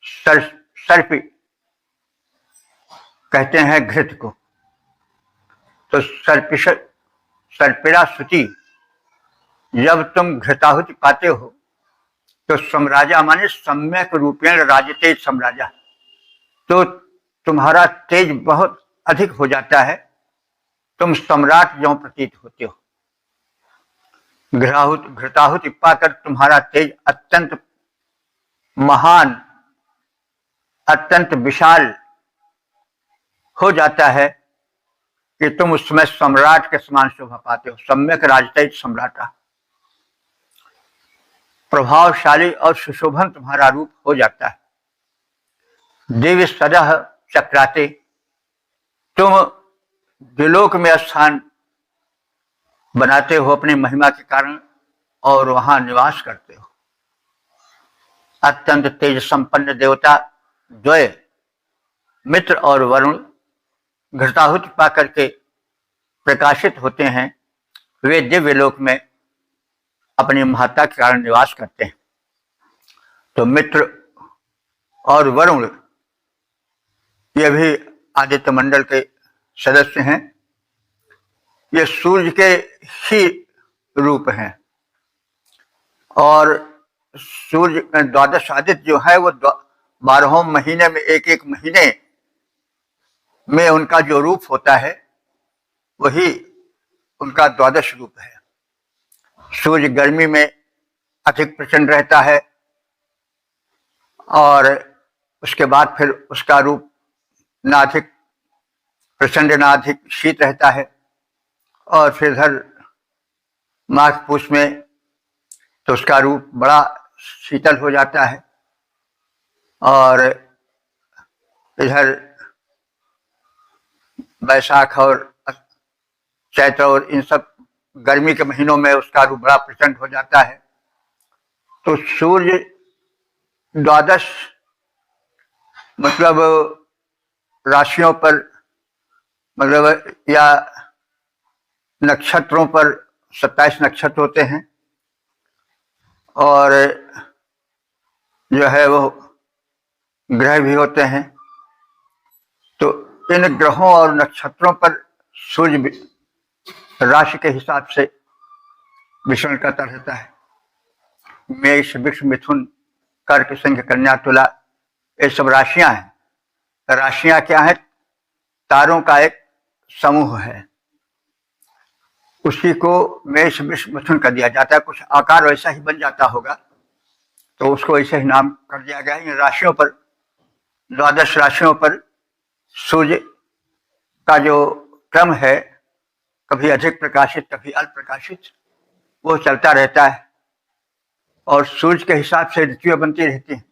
सर्पी कहते हैं घृत को। तो सर्पिरा सुति, जब तुम घृताहुति पाते हो तो सम्राजा माने सम्यक रूपेण राजते सम्राजा, तो तुम्हारा तेज बहुत अधिक हो जाता है। तुम सम्राट जो प्रतीत होते हो। घृताहुति पाकर तुम्हारा तेज अत्यंत महान, अत्यंत विशाल हो जाता है कि तुम उस समय सम्राट के समान शोभा पाते हो। सम्यक राजतैत सम्राटा, प्रभावशाली और सुशोभन तुम्हारा रूप हो जाता है। दिव्य सदह चक्राते, तुम द्विलोक में स्थान बनाते हो अपनी महिमा के कारण और वहां निवास करते हो। अत्यंत तेज संपन्न देवता द्वय मित्र और वरुण घृताहुति पा करके प्रकाशित होते हैं। वे दिव्य लोक में अपनी महत्ता के कारण निवास करते हैं। तो मित्र और वरुण ये भी आदित्य मंडल के सदस्य हैं। ये सूर्य के ही रूप हैं और सूर्य 12 आदित्य जो है वो 12 महीने में एक महीने में उनका जो रूप होता है वही उनका 12 रूप है। सूर्य गर्मी में अधिक प्रचंड रहता है और उसके बाद फिर उसका रूप ना अधिक प्रचंड ना अधिक शीत रहता है। और फिर इधर माघ पूष में तो उसका रूप बड़ा शीतल हो जाता है। और इधर बैसाख और चैत्र और इन सब गर्मी के महीनों में उसका रूप बड़ा प्रचंड हो जाता है। तो सूर्य 12 मतलब राशियों पर, मतलब या नक्षत्रों पर 27 नक्षत्र होते हैं और जो है वो ग्रह भी होते हैं। तो इन ग्रहों और नक्षत्रों पर सूर्य राशि के हिसाब से विचरण करता रहता है। मेष वृष मिथुन कर्क सिंह कन्या तुला, ये सब राशियां हैं। राशियां क्या है? तारों का एक समूह है। उसी को मेष वृष मिथुन कर दिया जाता है। कुछ आकार वैसा ही बन जाता होगा तो उसको ऐसे ही नाम कर दिया गया है। इन राशियों पर 12 राशियों पर सूर्य का जो क्रम है, कभी अधिक प्रकाशित कभी अल्प प्रकाशित, वो चलता रहता है। और सूर्य के हिसाब से ऋतुएं बनती रहती हैं।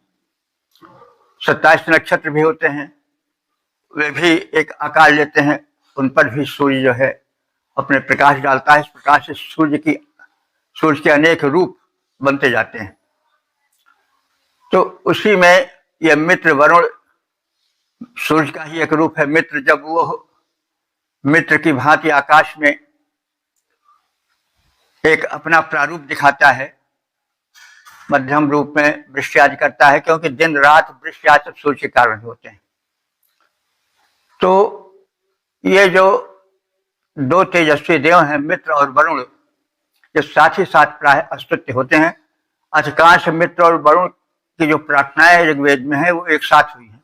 27 नक्षत्र भी होते हैं, वे भी एक आकार लेते हैं, उन पर भी सूर्य जो है अपने प्रकाश डालता है। इस प्रकार से सूर्य के अनेक रूप बनते जाते हैं। तो उसी में यह मित्र वरुण सूर्य का ही एक रूप है। मित्र जब वो मित्र की भांति आकाश में एक अपना प्रारूप दिखाता है, मध्यम रूप में वृश्चिराज करता है, क्योंकि दिन रात वृश्चिराज सब सूर्य के कारण होते हैं। तो ये जो दो तेजस्वी देव हैं, मित्र और वरुण, ये साथ ही साथ प्राय अस्तित्व होते हैं। अधिकांश मित्र और वरुण की जो प्रार्थनाएं ऋग्वेद में है वो एक साथ हुई है।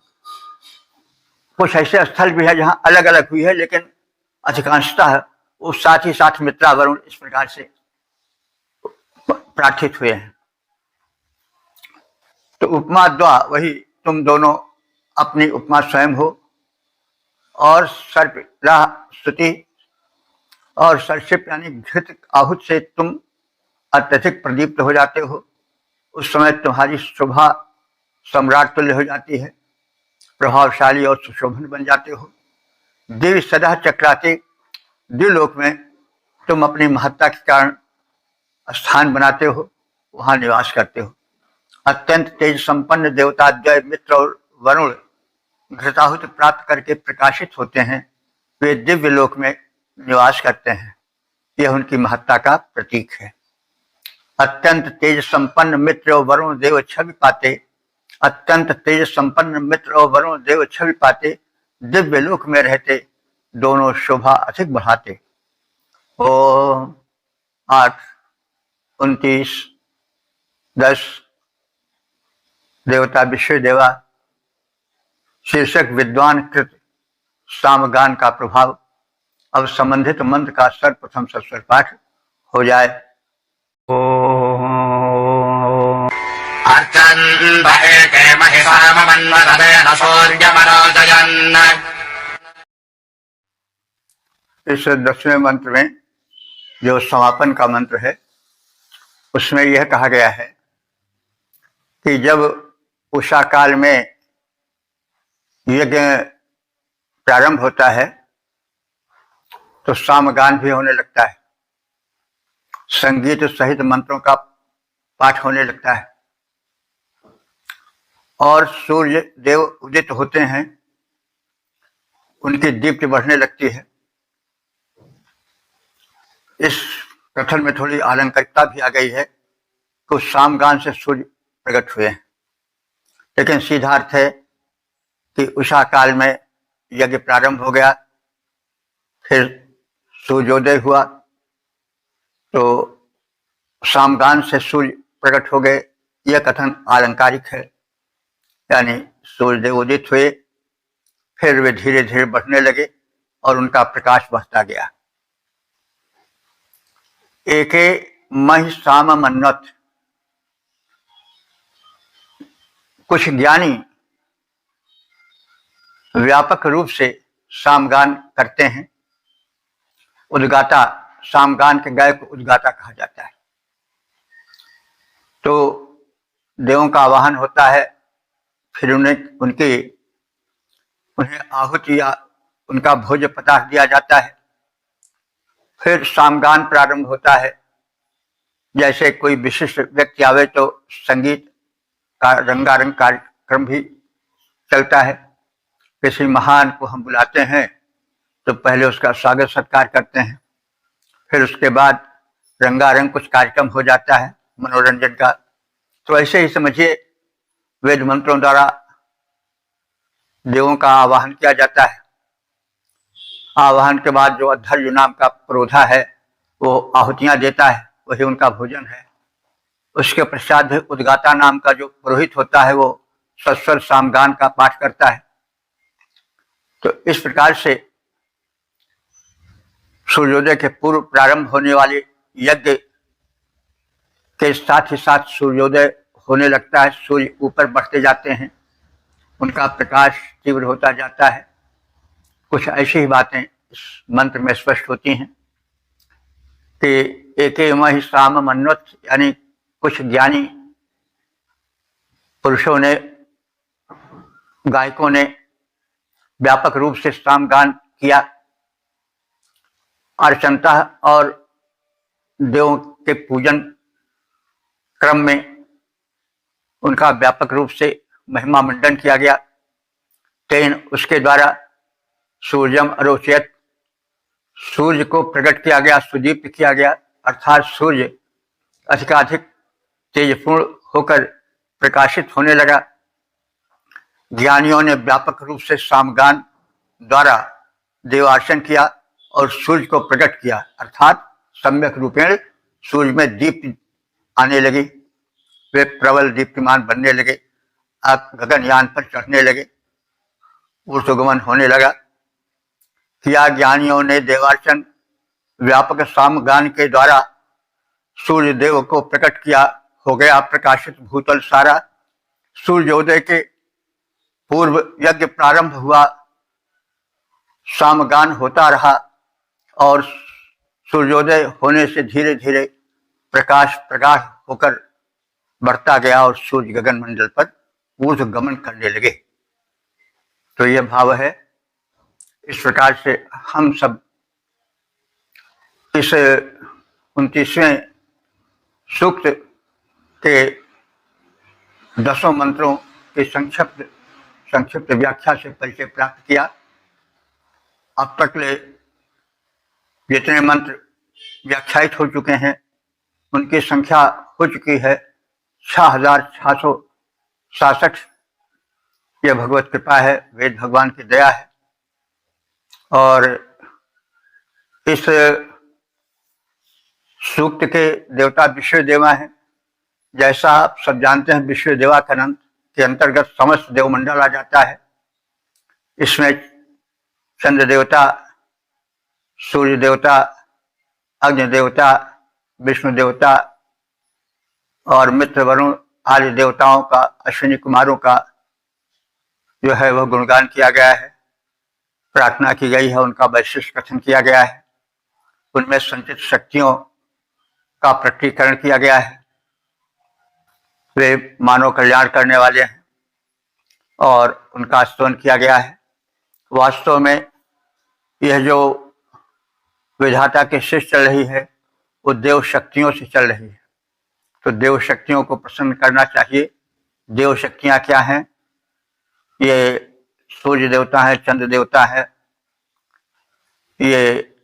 कुछ ऐसे स्थल भी है जहां अलग अलग हुई है, लेकिन अधिकांशतः वो साथ ही साथ मित्रा वरुण इस प्रकार से प्रार्थित हुए हैं। तो उपमा द्वा, वही तुम दोनों अपनी उपमा स्वयं हो, और सर्प स्तुति और सर्षिप यानी घृत आहुत से तुम अत्यधिक प्रदीप्त हो जाते हो। उस समय तुम्हारी शोभा सम्राट तुल्य हो जाती है, प्रभावशाली और सुशोभन बन जाते हो। दिव्य सदा चक्राते द्विलोक में तुम अपनी महत्ता के कारण स्थान बनाते हो, वहां निवास करते हो। अत्यंत तेज संपन्न देवताद्वय मित्र और वरुण घृताहुत प्राप्त करके प्रकाशित होते हैं, वे दिव्य लोक में निवास करते हैं। यह उनकी महत्ता का प्रतीक है। अत्यंत तेज संपन्न मित्र और वरुण देव छवि पाते, अत्यंत तेज संपन्न मित्र और वरुण देव छवि पाते, दिव्य लोक में रहते, दोनों शोभा अधिक बढ़ाते। ओ 8, 29, 10 देवता विश्व देवा शीर्षक विद्वान कृत सामगान का प्रभाव। अब संबंधित मंत्र का सर्वप्रथम सस्वर पाठ हो जाए। इस 10वें मंत्र में जो समापन का मंत्र है, उसमें यह कहा गया है कि जब उषा काल में यज्ञ प्रारंभ होता है तो सामगान भी होने लगता है, संगीत सहित मंत्रों का पाठ होने लगता है, और सूर्य देव उदित होते हैं, उनकी दीप्ति बढ़ने लगती है। इस कथन में थोड़ी अलंकारिकता भी आ गई है कि उस सामगान से सूर्य प्रकट हुए हैं, लेकिन सीधा अर्थ है कि उषा काल में यज्ञ प्रारंभ हो गया, फिर सूर्योदय हुआ तो सामगान से सूर्य प्रकट हो गए। यह कथन आलंकारिक है, यानी सूर्यदेव उदित हुए, फिर वे धीरे धीरे बढ़ने लगे और उनका प्रकाश बढ़ता गया। एके महि साम मन्नत, कुछ ज्ञानी व्यापक रूप से सामगान करते हैं। उद्गाता, सामगान के गायक को उद्गाता कहा जाता है। तो देवों का आवाहन होता है, फिर उन्हें आहुति या उनका भोज्य पदार्थ दिया जाता है, फिर सामगान प्रारंभ होता है। जैसे कोई विशिष्ट व्यक्ति आवे तो संगीत का रंगारंग कार्यक्रम भी चलता है। किसी महान को हम बुलाते हैं तो पहले उसका स्वागत सत्कार करते हैं, फिर उसके बाद रंगारंग कुछ कार्यक्रम हो जाता है मनोरंजन का। तो ऐसे ही समझिए, वेद मंत्रों द्वारा देवों का आवाहन किया जाता है। आवाहन के बाद जो अध्वर्यु नाम का पुरोधा है वो आहुतियां देता है, वही उनका भोजन है। उसके पश्चात उद्गाता नाम का जो पुरोहित होता है वो सस्वर सामगान का पाठ करता है। तो इस प्रकार से सूर्योदय के पूर्व प्रारंभ होने वाले यज्ञ के साथ ही साथ सूर्योदय होने लगता है। सूर्य ऊपर बढ़ते जाते हैं, उनका प्रकाश तीव्र होता जाता है। कुछ ऐसी ही बातें इस मंत्र में स्पष्ट होती हैं कि एके महि साम मन्वत, यानी कुछ ज्ञानी पुरुषों ने गायकों ने व्यापक रूप से सामगान किया। अर्चनता और देवों के पूजन क्रम में उनका व्यापक रूप से महिमा मंडन किया गया। तेन उसके द्वारा सूर्यम अरोचयत, सूर्य को प्रकट किया गया, सुदीप्त किया गया, अर्थात सूर्य अधिकाधिक तेजपूर्ण होकर प्रकाशित होने लगा। ज्ञानियों ने व्यापक रूप से सामगान द्वारा देवार्चन किया और सूर्य को प्रकट किया, अर्थात सम्यक रूपेण सूर्य में दीप्ति आने लगी, वे प्रबल दीप्तिमान बनने लगे, गगनयान पर चढ़ने लगे, ऊर्ध्वगमन होने लगा। किया ज्ञानियों ने देवार्चन व्यापक सामगान के द्वारा सूर्य देव को प्रकट किया, हो गया प्रकाशित भूतल सारा। सूर्योदय के पूर्व यज्ञ प्रारंभ हुआ, सामगान होता रहा और सूर्योदय होने से धीरे धीरे प्रकाश प्रगाढ़ होकर बढ़ता गया और सूर्य गगन मंडल पर ऊर्ध्वगमन करने लगे। तो यह भाव है। इस प्रकार से हम सब इस 29वें सूक्त के 10 मंत्रों के संक्षिप्त व्याख्या से परिचय प्राप्त किया। अब तक ले जितने मंत्र व्याख्यायित हो चुके हैं उनकी संख्या हो चुकी है 6666। यह भगवत कृपा है, वेद भगवान की दया है। और इस सूक्त के देवता विश्व देवा हैं। जैसा आप सब जानते हैं, विश्व देवा के अंतर्गत समस्त देवमंडल आ जाता है। इसमें चंद्र देवता, सूर्य देवता, अग्नि देवता, विष्णु देवता और मित्र वरुण आदि देवताओं का, अश्विनी कुमारों का जो है वह गुणगान किया गया है, प्रार्थना की गई है, उनका वैशिष्ट कथन किया गया है, उनमें संचित शक्तियों का प्रकटीकरण किया गया है। वे मानव कल्याण करने वाले हैं और उनका स्तवन किया गया है। वास्तव में यह जो विधाता की सृष्टि चल रही है वो देव शक्तियों से चल रही है। तो देव शक्तियों को प्रसन्न करना चाहिए। देव शक्तियाँ क्या हैं? ये सूर्य देवता है, चंद्र देवता है, ये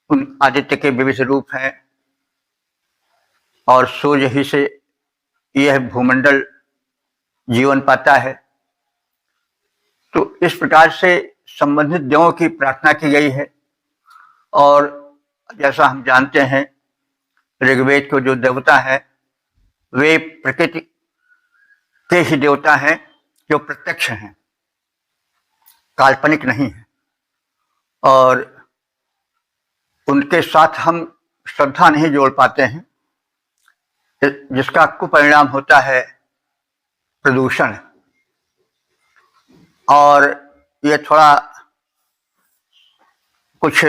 उन आदित्य के विविध रूप हैं और सूर्य ही से यह भूमंडल जीवन पाता है। तो इस प्रकार से संबंधित देवों की प्रार्थना की गई है। और जैसा हम जानते हैं, ऋग्वेद के जो देवता हैं वे प्रकृति के ही देवता हैं जो प्रत्यक्ष हैं, काल्पनिक नहीं है। और उनके साथ हम श्रद्धा नहीं जोड़ पाते हैं, जिसका कुपरिणाम होता है प्रदूषण। और ये थोड़ा कुछ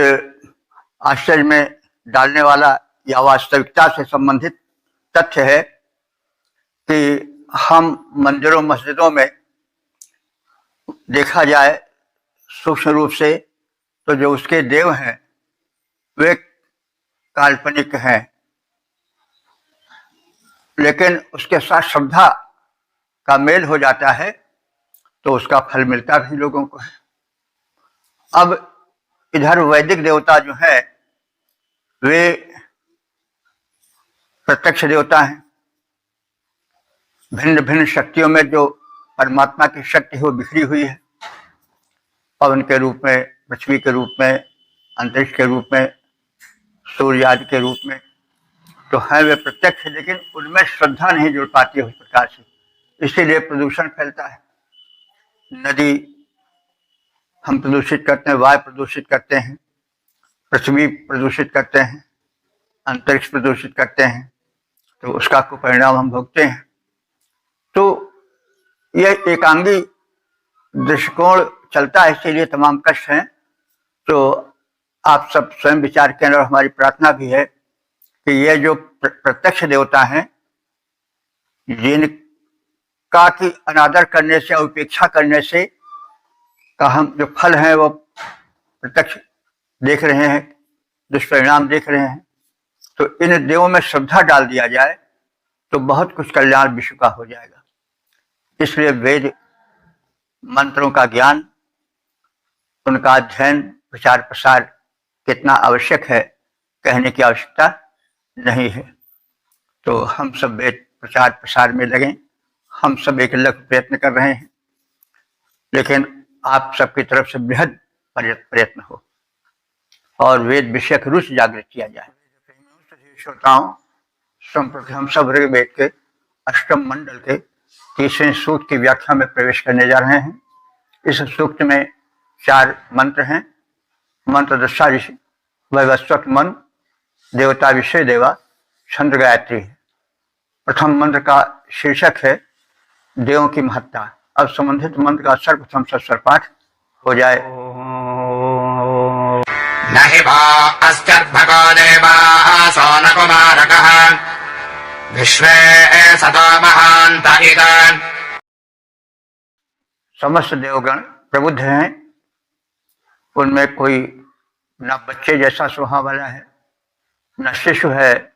आश्चर्य में डालने वाला या वास्तविकता से संबंधित तथ्य है कि हम मंदिरों मस्जिदों में देखा जाए सूक्ष्म रूप से तो जो उसके देव हैं वे काल्पनिक हैं, लेकिन उसके साथ श्रद्धा का मेल हो जाता है तो उसका फल मिलता भी लोगों को है। अब इधर वैदिक देवता जो है वे प्रत्यक्ष देवता हैं। भिन्न भिन्न शक्तियों में जो परमात्मा की शक्ति है वो बिखरी हुई है, पवन के रूप में, पृथ्वी के रूप में, अंतरिक्ष के रूप में, सूर्य आदि के रूप में। तो है वे प्रत्यक्ष, लेकिन उनमें श्रद्धा नहीं जुड़ पाती है उस प्रकार से, इसीलिए प्रदूषण फैलता है। नदी हम प्रदूषित करते हैं, वायु प्रदूषित करते हैं, पृथ्वी प्रदूषित करते हैं, अंतरिक्ष प्रदूषित करते हैं, तो उसका कुपरिणाम हम भोगते हैं। तो यह एकांगी दृष्टिकोण चलता है, इसीलिए तमाम कष्ट हैं। तो आप सब स्वयं विचार करें और हमारी प्रार्थना भी है कि ये जो प्रत्यक्ष देवता हैं, का की अनादर करने से और उपेक्षा करने से का हम जो फल है वो प्रत्यक्ष देख रहे हैं, दुष्परिणाम देख रहे हैं। तो इन देवों में श्रद्धा डाल दिया जाए तो बहुत कुछ कल्याण विश्व का हो जाएगा। इसलिए वेद मंत्रों का ज्ञान, उनका अध्ययन, प्रचार प्रसार कितना आवश्यक है कहने की आवश्यकता नहीं है। तो हम सब वेद प्रचार प्रसार में लगें। हम सब एक अलग प्रयत्न कर रहे हैं, लेकिन आप सबकी तरफ से बृहद प्रयत्न हो और वेद विषयक रुचि जागृत किया जाए। श्रोताओं, संप्रति हम सब ऋग्वेद के अष्टम मंडल के 30वें सूक्त की व्याख्या में प्रवेश करने जा रहे हैं। इस सूक्त में 4 मंत्र हैं। मंत्र दशा ऋषि, वैवस्वत मन, देवता विषय देवा, छंद गायत्री है। प्रथम मंत्र का शीर्षक है देवों की महत्ता। अब संबंधित मंत्र का सर्वप्रथम सस्वर पाठ हो जाए। नहि भा अस्त्यद्भगो देवाः सोनकुमारकः विश्वे सदा महान्त इदम्। समस्त देवगण प्रबुद्ध हैं, उनमें कोई न बच्चे जैसा स्वभाव वाला है, न शिशु है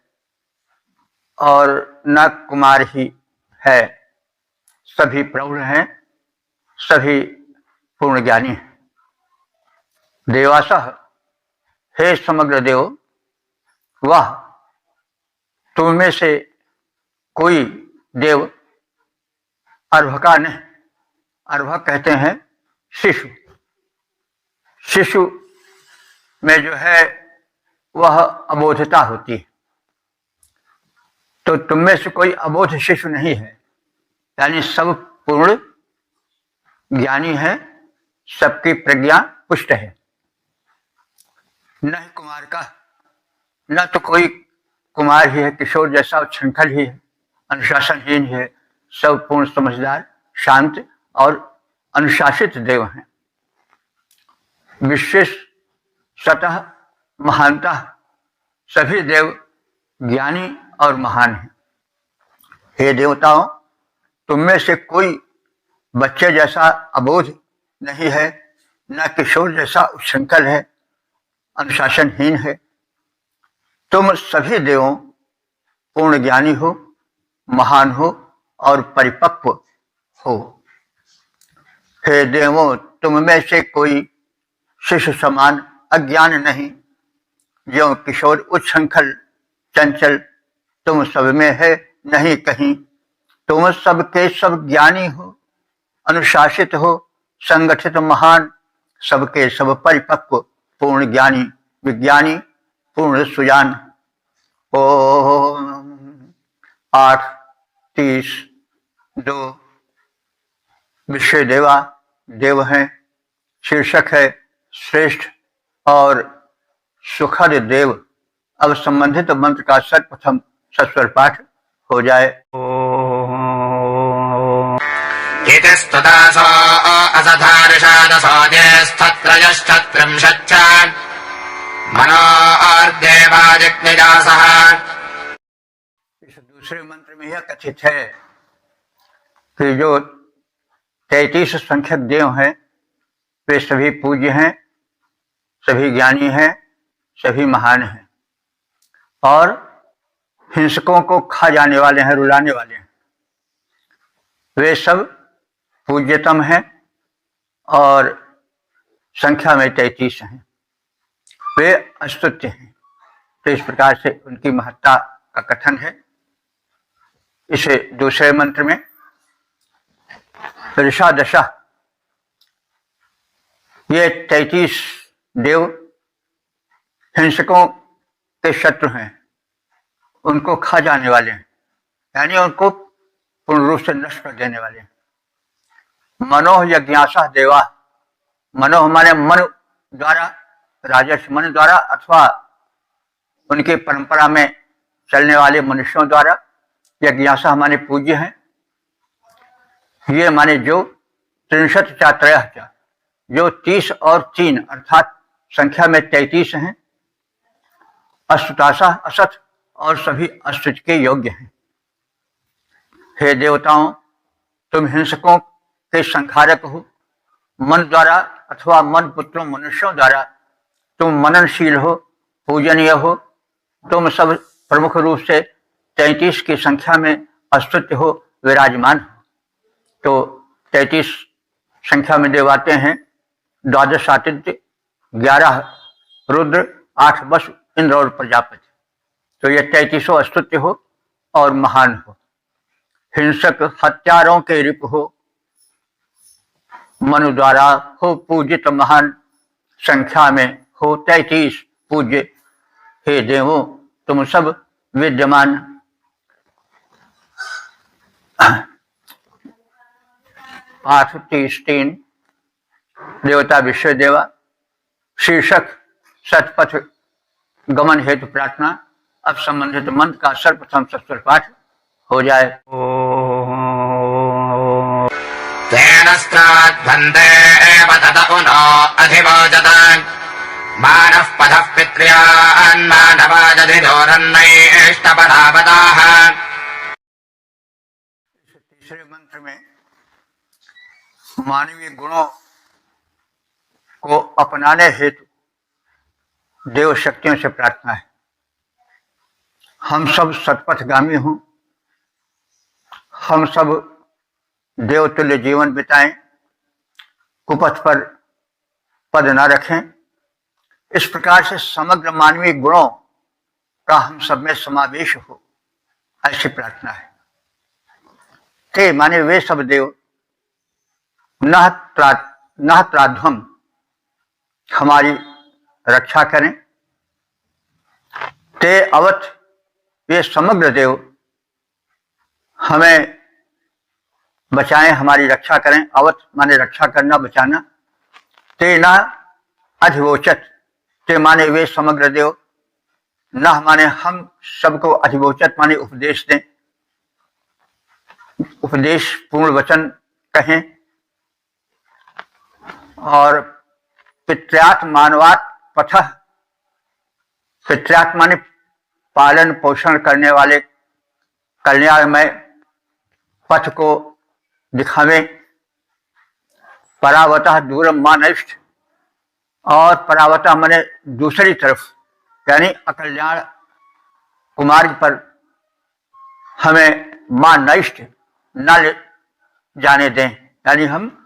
और न कुमार ही है। सभी प्रौढ़ हैं, सभी पूर्ण ज्ञानी हैं। देवासः, हे समग्र देव, वह तुम में से कोई देव अर्भका नहीं। अर्भक कहते हैं शिशु। शिशु में जो है वह अबोधता होती है, तो तुम में से कोई अबोध शिशु नहीं है। यानी सब पूर्ण ज्ञानी है, सबकी प्रज्ञा पुष्ट है। न ही कुमार का, न तो कोई कुमार ही है, किशोर जैसा उच्छृंखल ही है, अनुशासनहीन है। सब पूर्ण समझदार, शांत और अनुशासित देव हैं। विशेष सतः महानता सभी देव ज्ञानी और महान हैं। हे देवताओं, तुम में से कोई बच्चे जैसा अबोध नहीं है, न किशोर जैसा उच्छृंखल है, अनुशासनहीन है। तुम सभी देवों पूर्ण ज्ञानी हो, महान हो और परिपक्व हो। हे देवों, तुम में से कोई शिशु समान अज्ञान नहीं, जो किशोर उच्छृंखल चंचल तुम सब में है नहीं कहीं। तुम सबके सब ज्ञानी हो, अनुशासित हो, संगठित महान, सबके सब परिपक्व, पूर्ण ज्ञानी, विज्ञानी, पूर्ण सुजान। ओम 8:30:2 विषय देवा देव हैं। शीर्षक है श्रेष्ठ और सुखद देव। अब संबंधित मंत्र का सर्वप्रथम सस्वर पाठ हो जाए। इतिस्तुतासो असधारिषादसोऽध्यस्थत्रयश्चत्रिंशच्च मनोर्देवादिग्निजासः। इस दूसरे मंत्र में यह कथित है कि जो 33 संख्यक देव हैं वे सभी पूज्य हैं, सभी ज्ञानी हैं, सभी महान हैं और हिंसकों को खा जाने वाले हैं, रुलाने वाले हैं। वे सब पूज्यतम हैं और संख्या में 33 हैं। वे अस्तुत्य हैं। तो इस प्रकार से उनकी महत्ता का कथन है। इसे दूसरे मंत्र में ऋषा दशा, ये 33 देव हिंसकों के शत्रु हैं, उनको खा जाने वाले हैं, यानी उनको पूर्ण रूप से नष्ट कर देने वाले हैं। मनोह यज्ञासा देवा, मनोह माने मन द्वारा, राजर्ष मन द्वारा अथवा उनकी परंपरा में चलने वाले मनुष्यों द्वारा। यज्ञासा माने पूज्य हैं। ये माने जो 63 जो 30 और 3 अर्थात संख्या में 33 हैं। अस्तुतासा असत और सभी अस्तुत के योग्य हैं। हे देवताओं, तुम हिंसकों के संहारक हो। मन द्वारा अथवा मन पुत्रों मनुष्यों द्वारा तुम मननशील हो, पूजनीय हो। तुम सब प्रमुख रूप से 33 की संख्या में अस्तित्व हो, विराजमान हो। तो 33 संख्या में देवाते हैं, 12 आदित्य, 11 रुद्र, 8 वसु, इंद्र और प्रजापति। तो ये 33 अस्तित्व हो और महान हो। हिंसक हत्यारों के रिप हो, मनु द्वारा हो पूजित महान। संख्या में हो 33 पूज्य। हे देवों, तुम सब विद्यमान। 8:33 देवता विश्व देवा। शीर्षक सतपथ गमन हेतु प्रार्थना। अब संबंधित मंत्र का सर्वप्रथम सस्वर पाठ हो जाए। तेनस्ताद्वन्दे एव तत उनो अधिवोचतान् मानः पथः पित्र्यान् मानवादधिदोरन्नैष्टपदावताः। तीसरे मंत्र में मानवीय गुणों को अपनाने हेतु देव शक्तियों से प्रार्थना है। हम सब सतपथगामी हों, हम सब देवतुल्य जीवन बिताएं, कुपथ पर पद न रखें। इस प्रकार से समग्र मानवीय गुणों का हम सब में समावेश हो, ऐसी प्रार्थना है। ते माने वे सब देव नह त्राध्वम हमारी रक्षा करें। ते अवत वे समग्र देव हमें बचाएं, हमारी रक्षा करें। अवत माने रक्षा करना, बचाना। ते न अधिवोचत, ते माने वे समग्र देव, न माने हम सबको अधिवोचत माने उपदेश दें, उपदेश पूर्ण वचन कहें। और पित्र्यात् मानवात् पथः, पित्र्यात् माने पालन पोषण करने वाले कल्याणमय पथ को दिखावें। परावतः दूरम मानष्ट, और परावतः माने दूसरी तरफ, यानी अकल्याण कुमार्ग पर हमें मान नष्ट न जाने दें, यानी हम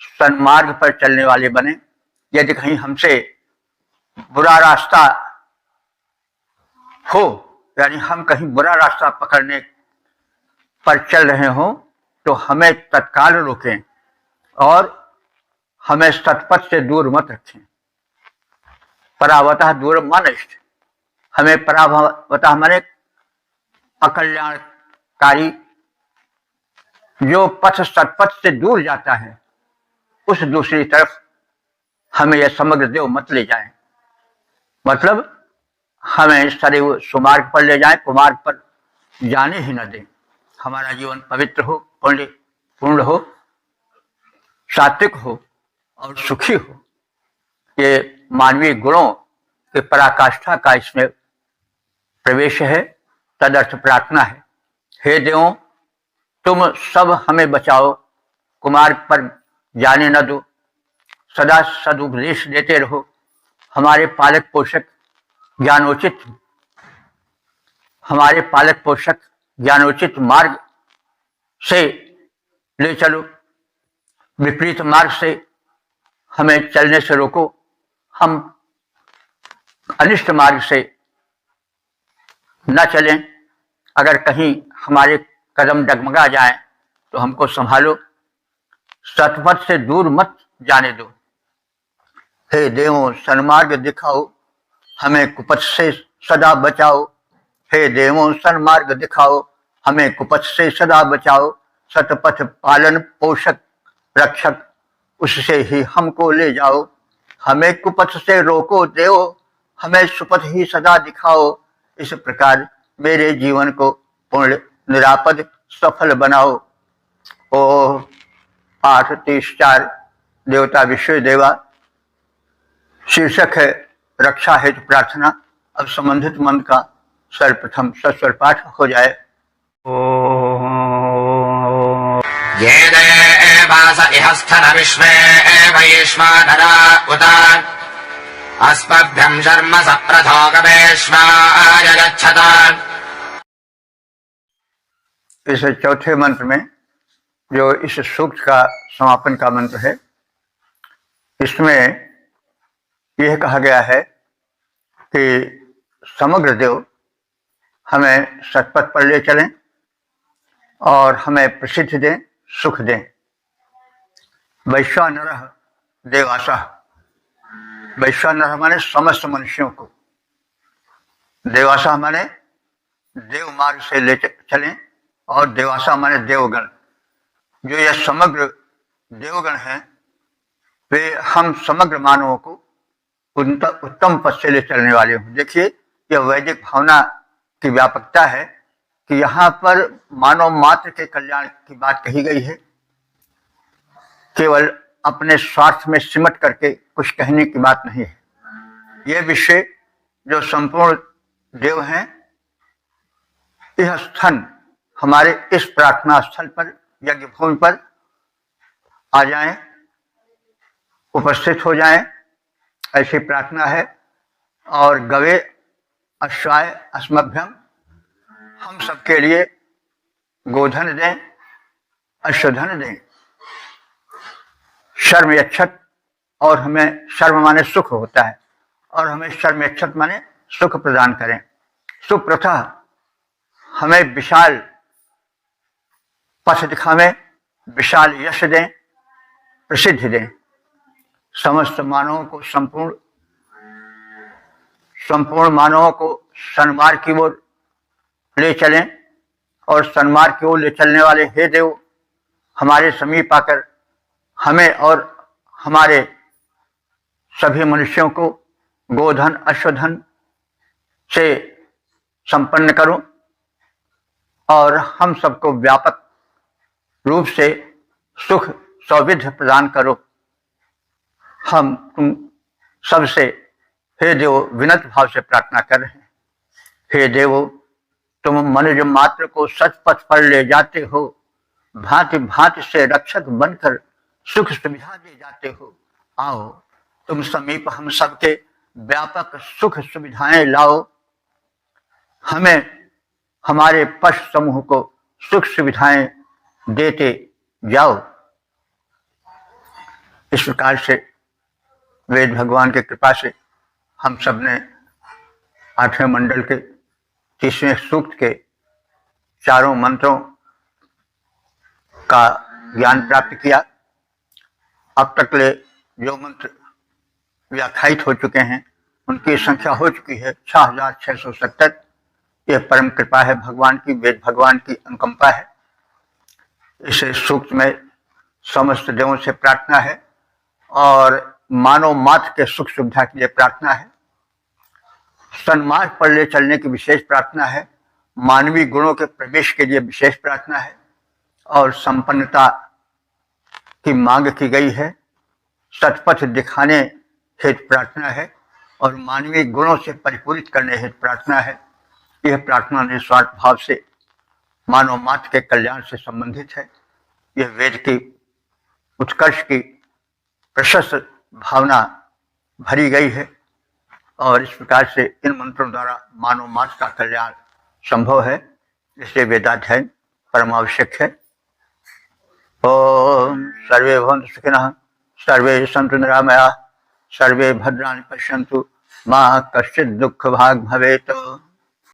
सन्मार्ग पर चलने वाले बने। यदि कहीं हमसे बुरा रास्ता हो, यानी हम कहीं बुरा रास्ता पकड़ने पर चल रहे हो, तो हमें तत्काल रोकें और हमें सतपथ से दूर मत रखें। परावतः दूर मानष्ट, हमें परावतः माने अकल्याणकारी, जो पथ सतपथ से दूर जाता है उस दूसरी तरफ हमें यह समग्र देव मत ले जाएं। मतलब हमें सदैव सुमार्ग पर ले जाएं, कुमार्ग पर जाने ही न दें। हमारा जीवन पवित्र हो, पूर्ण हो, सात्विक हो और सुखी हो। ये मानवीय गुणों के पराकाष्ठा का इसमें प्रवेश है, तदर्थ प्रार्थना है। हे देवों, तुम सब हमें बचाओ, कुमार्ग पर जाने न दो, सदा सदुपदेश देते रहो। हमारे पालक पोषक ज्ञानोचित, हमारे पालक पोषक ज्ञानोचित मार्ग से ले चलो, विपरीत मार्ग से हमें चलने से रोको। हम अनिष्ट मार्ग से न चलें। अगर कहीं हमारे कदम डगमगा जाए तो हमको संभालो, सतपथ से दूर मत जाने दो। हे देवों, सन्मार्ग दिखाओ, हमें कुपथ से सदा बचाओ। हे देवों, सन्मार्ग दिखाओ, हमें कुपथ से सदा बचाओ। सतपथ पालन पोषक रक्षक, उससे ही हमको ले जाओ। हमें कुपथ से रोको देव, हमें सुपथ ही सदा दिखाओ। इस प्रकार मेरे जीवन को पूर्ण निरापद सफल बनाओ। ओ 8:34 देवता विश्व देवा। शीर्षक है रक्षा हेतु प्रार्थना। अब संबंधित मंत्र का सर्वप्रथम सस्वर पाठ हो जाए। ये देवास इह स्थन विश्वे वैश्वानरा उत अस्मभ्यं शर्म सप्रथो गवेश्वाय गच्छत। इस चौथे मंत्र में जो इस सूक्त का समापन का मंत्र है, इसमें यह कहा गया है कि समग्र देव हमें सतपथ पर ले चलें और हमें प्रसिद्धि दें, सुख दें। वैश्वानर देवासः, वैश्वानर माने समस्त मनुष्यों को, देवासा माने देव मार्ग से ले चलें, और देवासा माने देवगण। जो यह समग्र देवगण हैं, वे हम समग्र मानवों को उत्तम पद से ले चलने वाले हों। देखिए, यह वैदिक भावना की व्यापकता है कि यहाँ पर मानव मात्र के कल्याण की बात कही गई है। केवल अपने स्वार्थ में सिमट करके कुछ कहने की बात नहीं है। यह विषय जो संपूर्ण देव हैं, यह स्थान हमारे इस प्रार्थना स्थल पर, यज्ञ भूमि पर आ जाएं, उपस्थित हो जाएं, ऐसी प्रार्थना है। और गवे अश्वाय अस्मभ्यम, हम सबके लिए गोधन दें, अश्वधन दें, शर्म यक्षत, और हमें शर्म माने सुख होता है, और हमें शर्म यक्षत माने सुख प्रदान करें। सुप्रथा, हमें विशाल पथ दिखावें, विशाल यश दें, प्रसिद्धि दें। समस्त मानवों को, संपूर्ण मानवों को सन्मार्ग की ओर ले चलें, और सन्मार्ग की ओर ले चलने वाले हे देव, हमारे समीप आकर हमें और हमारे सभी मनुष्यों को गोधन अश्वधन से संपन्न करो, और हम सबको व्यापक रूप से सुख सौविध्य प्रदान करो। हम तुम सबसे हे देव विनत भाव से प्रार्थना कर रहे हैं। हे देवो, तुम मनुष्य मात्र को सच पथ पर ले जाते हो, भांति भांति से रक्षक बनकर सुख सुविधा दे जाते हो। आओ तुम समीप हम सबके व्यापक सुख सुविधाएं लाओ, हमें हमारे पशु समूह को सुख सुविधाएं देते जाओ। इस प्रकार से वेद भगवान की कृपा से हम सब ने 8वें मंडल के 30वें सूक्त के चारों मंत्रों का ज्ञान प्राप्त किया। अब तक ले जो मंत्र व्याख्यायित हो चुके हैं, उनकी संख्या हो चुकी है 6670। यह परम कृपा है भगवान की, वेद भगवान की अनुकंपा है। इस सूक्त में समस्त देवों से प्रार्थना है और मानव मात्र के सुख सुविधा के लिए प्रार्थना है। सन्मार्ग पर ले चलने की विशेष प्रार्थना है। मानवीय गुणों के प्रवेश के लिए विशेष प्रार्थना है और संपन्नता की मांग की गई है। सतपथ दिखाने हेतु प्रार्थना है और मानवीय गुणों से परिपूरित करने हेतु प्रार्थना है। यह प्रार्थना निस्वार्थ भाव से मानव मात्र के कल्याण से संबंधित है। यह वेद की उत्कर्ष की प्रशस्त भावना भरी गई है और इस प्रकार से इन मंत्रों द्वारा मानव मात्र का कल्याण संभव है। इसलिए वेदाध्ययन परम आवश्यक है। ओम सर्वे भवन्तु सुखिनः, सर्वे सन्तु निरामयाः, सर्वे भद्राणि पश्यन्तु, मा कश्चित् दुःख भाग् भवेत्।